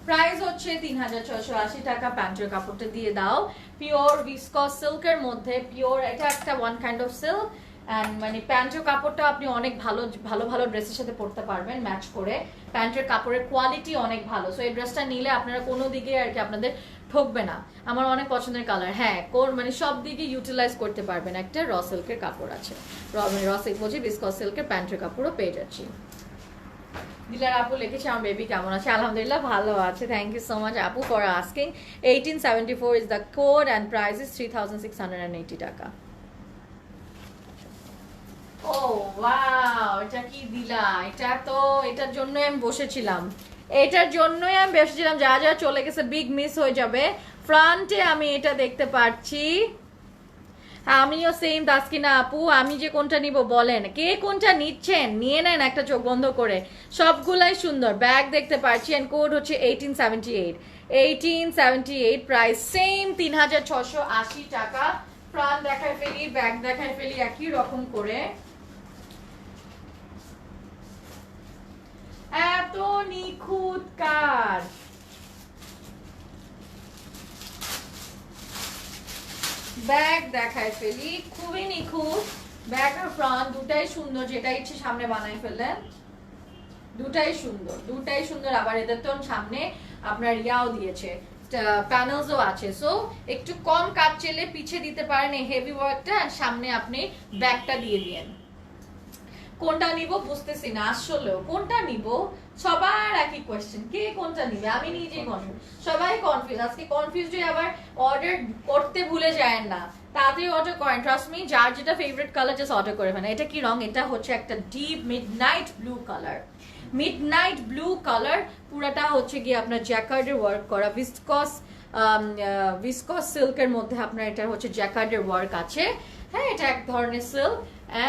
প্রাইস হচ্ছে 3680 টাকা। প্যান্টের কাপড়টা দিয়ে দাও, পিওর ভিসকস সিল্কের মধ্যে, পিওর এটা একটা one kind of silk. And মানে প্যান্টের কাপড়টা আপনি অনেক ভালো ভালো ভালো ড্রেসের সাথে পরতে পারবেন ম্যাচ করে। প্যান্টের কাপড়ের কোয়ালিটি অনেক ভালো, সো এই ড্রেসটা নিলে আপনারা কোনো দিকে আর কি আপনাদের ঠকবে না। আমার অনেক পছন্দের কালার, হ্যাঁ মানে সব দিকে ইউটিলাইজ করতে পারবেন। একটা র সিল্কের কাপড় আছে, র সিল্ক বলছি, ভিসকস সিল্কের প্যান্টের কাপড়ও পেয়ে যাচ্ছি। দিলার আপু লিখেছে আমার বেবি কেমন আছে, আলহামদুলিল্লাহ ভালো আছে, থ্যাংক ইউ সো মাচ আপু for asking. 1874 is the code and price is 3680 টাকা। ও ওয়াও, এটা কি দিলা, এটা তো এটার জন্যই আমি বসেছিলাম, এটার জন্যই আমি বসেছিলাম। যা যা চলে গেছে বিগ মিস হয়ে যাবে। ফ্রন্টে আমি এটা দেখতে পাচ্ছি, আমিও সেম তাসকিনা আপু। আমি যে কোনটা নিব বলেন, কে কোনটা নিচ্ছেন নিয়ে নেন একটা চোখ বন্ধ করে, সবগুলাই সুন্দর। ব্যাগ দেখতে পাচ্ছি, এন্ড কোড হচ্ছে 1878 প্রাইস সেম 3680 টাকা। ফ্রন্ট দেখায় ফেলি, ব্যাগ দেখায় ফেলি একই রকম করে। এত নিখুঁত কাজ, ব্যাগ দেখায় ফেলি, খুবই নিখুঁত। ব্যাক আর ফ্রন্ট দুটাই সুন্দর, যেটা ইচ্ছে সামনে বানাই ফেলেন, দুটাই সুন্দর, দুটাই সুন্দর। আবার এদের তো সামনে আপনার ইয়াও দিয়েছে, প্যানেলসও আছে, সো একটু কম কাজ চেলে পিছে দিতে পারেন এই হেভি ওয়ার্কটা, আর সামনে আপনি ব্যাগটা দিয়ে দিয়েন। কোনটা নিব বুঝতেছি না আসলেও, কোনটা নিব সবার একই কোয়েশ্চেন, কে কোনটা নিবে, আমি নিজেই কনফিউজ, সবাই কনফিউজ। আজকে কনফিউজ হয়ে আবার অর্ডার করতে ভুলে যায় না, তাড়াতাড়ি অর্ডার করেন, ট্রাস্ট মি। যার যেটা ফেভারিট কালার জাস্ট অর্ডার করে ফেলেন। এটা কি রং, এটা হচ্ছে একটা deep midnight blue colour, midnight blue colour. পুরাটা হচ্ছে গিয়ে আপনার জ্যাকার্ডের ওয়ার্ক করা, ভিসকস সিল্কের মধ্যে আপনার এটা হচ্ছে জ্যাকার্ডের ওয়ার্ক আছে, হ্যাঁ এটা এক ধরনের সিল্ক।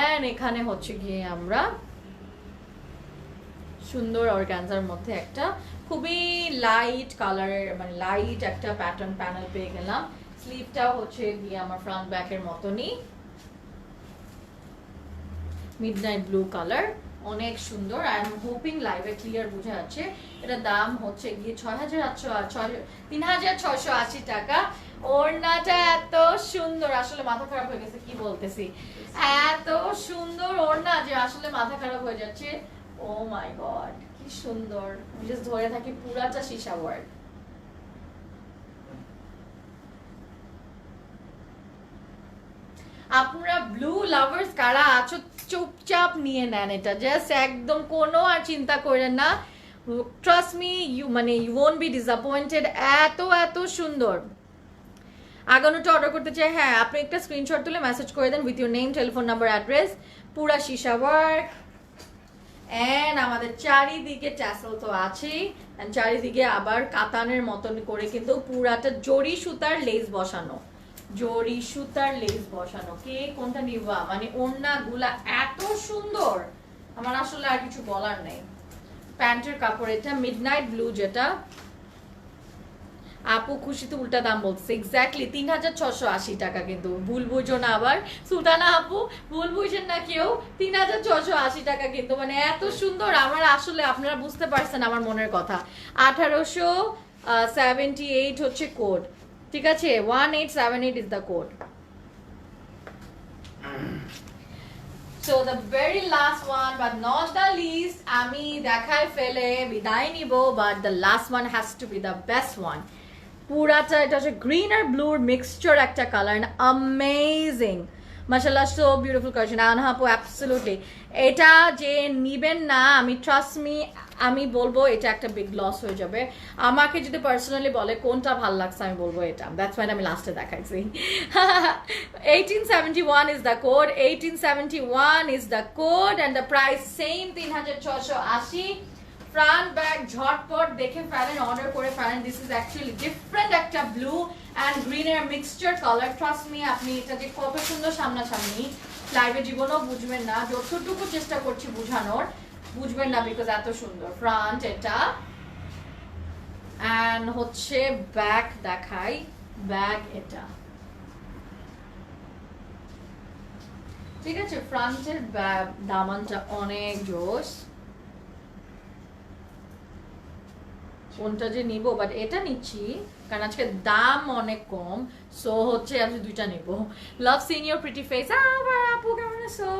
এন্ড এখানে হচ্ছে গিয়ে আমরা সুন্দর অর্গানজার মধ্যে একটা খুবই লাইট কালারের, মানে লাইট একটা প্যাটার্ন প্যানেল পেয়ে গেলাম। স্লিভটাও হচ্ছে গিয়ে আমার ফ্রন্ট ব্যাকের মতনই, মিডনাইট ব্লু কালার, অনেক সুন্দর। আই এম হোপিং লাইভে ক্লিয়ার বোঝা যাচ্ছে। এটা দাম হচ্ছে গিয়ে 3680 টাকা। ওড়নাটা এত সুন্দর, আসলে মাথা খারাপ হয়ে গেছে, কি বলতেছি, এত সুন্দর ওড়না যে আসলে মাথা খারাপ হয়ে যাচ্ছে। ও মাই গড কি সুন্দর, আমি জাস্ট ধরে থাকি, পুরাটা সীসা ওয়ার্ক। আপনারা ব্লু লাভার্স কারা আছো চুপচাপ নিয়ে নেন এটা, জাস্ট একদম কোনো আর চিন্তা করেন না, trust me, you won't be disappointed. এত এত সুন্দর। আগানোটা অর্ডার করতে চাই, হ্যাঁ আপনি একটা স্ক্রিনশট তুলে মেসেজ করে দেন with your name, telephone number, address, পুরা সীসা ওয়ার্ক। এন্ড আমাদের চারিদিকে ট্যাসেল তো আছেই, এন্ড চারিদিকে আবার কাতানের মতন করে কিন্তু পুরাটা জরি সুতার লেস বসানো, জরি সুতার লেস বসানো। কে কোনটা নিবা, মানে ওড়নাগুলা এত সুন্দর, আমার আসলে আর কিছু বলার নেই। প্যান্টের কাপড় এটা মিডনাইট ব্লু, যেটা আপু খুশি তো উল্টা দাম বলছে, এক্স্যাক্টলি 3680 টাকা, কিন্তু ভুল বুঝো না আবার সুলতানা আপু, ভুল বুঝেন না কেউ, 3680 টাকা কিন্তু, মানে এত সুন্দর। আমার আসলে আপনারা বুঝতে পারছেন আমার মনের কথা। 1878 হচ্ছে কোড, ঠিক আছে, 1878 is the code. So the very last one but not the least, আমি দেখাই ফেলে বিদায় নিব, but the last one has to be the best one. পুরাটা এটা হচ্ছে গ্রিন আর ব্লুর মিক্সচার একটা কালার, অ্যামেজিং, মাশাআল্লাহ, সো বিউটিফুল কালেকশন। আনহাপু অ্যাবসলিউটলি এটা যে নিবেন না, আমি ট্রাস্ট মি, আমি বলবো এটা একটা বিগ লস হয়ে যাবে। আমাকে যদি পার্সোনালি বলে কোনটা ভালো লাগছে, আমি বলবো এটা, দ্যাটস ওয়াই আমি লাস্টে দেখাইছি। 1871 is the code, 1871 is the code, and the price same 3680। Front back ঝটপট দেখে ফেলেন, অর্ডার করে ফেলেন। দিস ইজ অ্যাকচুয়ালি ডিফারেন্ট একটা ব্লু অ্যান্ড গ্রিনের মিক্সচার কালার। ট্রাস্ট মি, আপনি এটা যে কত সুন্দর সামনাসামনি, লাইভে জীবনেও বুঝবেন না, যতটুকু চেষ্টা করছি বোঝানোর, বুঝবেন না, বিকজ এত সুন্দর। ফ্রন্ট এটা, অ্যান্ড হচ্ছে ব্যাক দেখাই, ব্যাক এটা, ঠিক আছে। ফ্রন্টের দামানটা অনেক জোস, কোনটা যে নিব, বাট এটা নিচ্ছি কারণ আজকে দাম অনেক কম, সো হচ্ছে আমি দুইটা নিব। লাভ সিং ইউর প্রিটি ফেস, আপু কেমন আছো?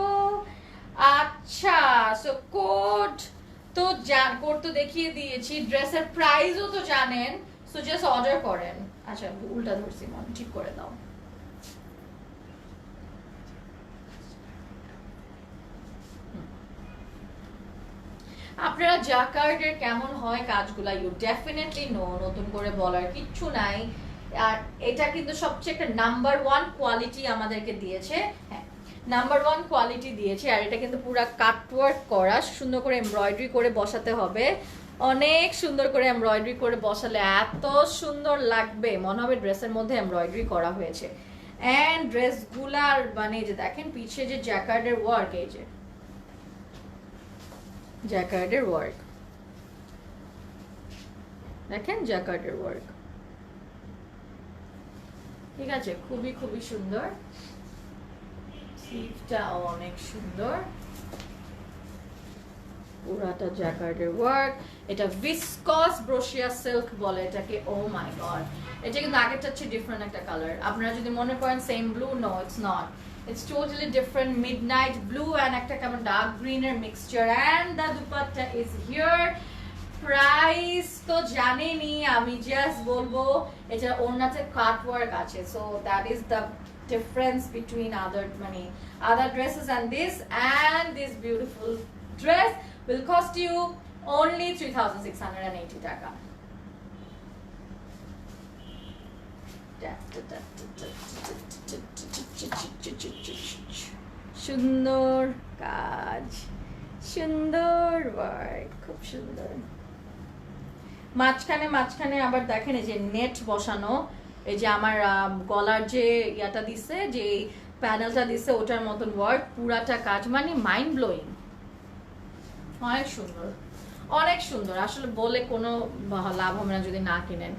আচ্ছা, সো কোড তো কোড তো দেখিয়ে দিয়েছি, ড্রেসের প্রাইসও তো জানেন, সো জাস্ট অর্ডার করেন। আচ্ছা উল্টা ধরছি, মন ঠিক করে দাও। আপনারা জাকার্ডের কেমন হয় কাজগুলা, ইউ ডেফিনেটলি নো, নতুন করে বলার কিচ্ছু নাই। আর এটা কিন্তু সবচেয়ে একটা নাম্বার 1 কোয়ালিটি আমাদেরকে দিয়েছে, হ্যাঁ নাম্বার 1 কোয়ালিটি দিয়েছে। আর এটা কিন্তু পুরো কাটওয়ার্ক করা, সুন্দর করে এমব্রয়ডারি করে বসাতে হবে, অনেক সুন্দর করে এমব্রয়ডারি করে বসালে এত সুন্দর লাগবে, মনে হবে ড্রেসের মধ্যে এমব্রয়ডারি করা হয়েছে। এন্ড ড্রেসগুলার মানে যে দেখেন পিছে যে জ্যাকার্ডের ওয়ার্ক, এই যে জ্যাকার্ডের ওয়ার্ক দেখেন, জ্যাকার্ডের ওয়ার্ক, ঠিক আছে, খুবই খুবই সুন্দর। স্লিভটা অনেক সুন্দর, পুরাটা জ্যাকার্ডের ওয়ার্ক। এটা ভিসকস ব্রোশিয়া সিল্ক বলে এটাকে, ও মাই গড, এটা কিন্তু আগেরটা হচ্ছে ডিফারেন্ট একটা কালার। আপনারা যদি মনে করেন same blue, no it's not, it's totally different, midnight blue and একটা কেমন dark green এর mixture, and the dupatta is here। Price তো জানেনই, আমি জাস্ট বলবো এটা ওড়নাতে কাট ওয়ার্ক আছে, so that is the difference between other dresses, and this beautiful dress will cost you only 3680 টাকা। সুন্দর কাজ, সুন্দর ওয়ার্ক, খুব সুন্দর। মাঝখানে আবার দেখেন এই যে নেট বসানো, এই যে আমার গলার যে ইয়াটা দিছে, যে প্যানেলটা দিছে, ওটার মতন ওয়ার্ক, পুরাটা কাজ, মানে মাইন্ড ব্লোয়িং, অনেক সুন্দর, অনেক সুন্দর। আসলে বলে কোনো লাভ হবে না যদি না কিনেন।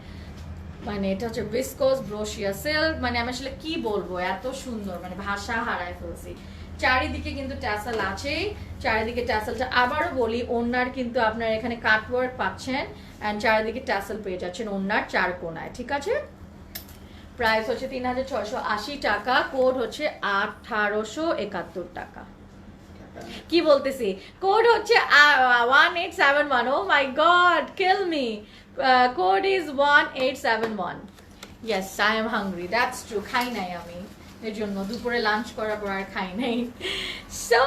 মানে এটা হচ্ছে ভিসকস ব্রোশিয়া সিল্ক, মানে আমি আসলে কি বলবো, এত সুন্দর, মানে ভাষা হারায় ফেলছি। চারিদিকে কিন্তু ট্যাসেল আছেই, চারিদিকে ট্যাসেলটা আবারও বলি, ওড়নার কিন্তু আপনার এখানে কাটওয়ার্ক পাচ্ছেন, এন্ড চারিদিকে ট্যাসেল পেয়ে যাচ্ছেন ওড়নার চার কোনায়, ঠিক আছে। প্রাইস হচ্ছে 3680 টাকা, কোড হচ্ছে 1871 টাকা। কি বলতেছি, কোড হচ্ছে 1871। Oh my god, kill me. Code is 1871. Yes, I am hungry. That's true. খাই নাই আমি, এর জন্য দুপুরে লাঞ্চ করার পর আর খাই নাই। So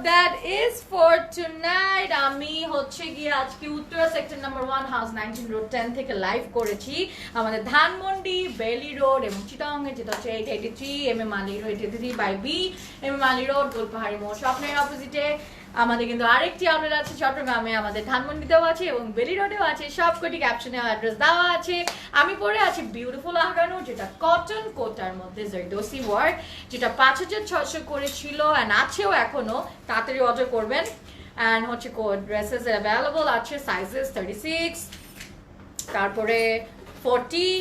that is for tonight. আমি হচ্ছে গিয়ে আজকে Uttara sector number 1 house 19 road 10 থেকে লাইভ করেছি আমাদের ধানমন্ডি, বেলি রোড এবং চিটাং এ, যেটা হচ্ছে 883 M M Ali road 83/B M M Ali road Golpahari মোড় স্বপ্নের অপোজিটে। আমাদের কিন্তু আরেকটি আউটলেট আছে চট্টগ্রামে, আমাদের ধানমন্ডিতেও আছে এবং বেলি রোডেও আছে। সবকটি ক্যাপশনে অ্যাড্রেস দেওয়া আছে। আমি পরে আছি বিউটিফুল আহগানো, যেটা কটন কোটার মধ্যে জয়দোসি ওয়ার্ক, যেটা 5600 করে ছিল অ্যান্ড আছেও এখনো। তাড়াতাড়ি অর্ডার করবেন। অ্যান্ড হচ্ছে ড্রেসেস অ্যাভেলেবল আছে সাইজেস 36, তারপরে 40,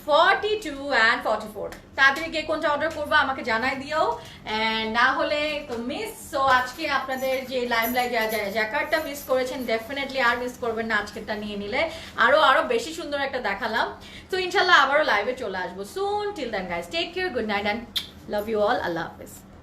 42 অ্যান্ড 44। তাড়াতাড়ি কে কোনটা অর্ডার করবো আমাকে জানাই দিও, অ্যান্ড না হলে তো মিস। সো আজকে আপনাদের যে লাইমলাইট জ্যাকার্টটা মিস করেছেন, ডেফিনেটলি আর মিস করবেন না। আজকেরটা নিয়ে নিলে আরো বেশি সুন্দর একটা দেখালাম। তো ইনশাল্লাহ আবারও লাইভে চলে আসবো soon. Till then guys, take care, good night and love you all. আল্লাহ হাফেজ।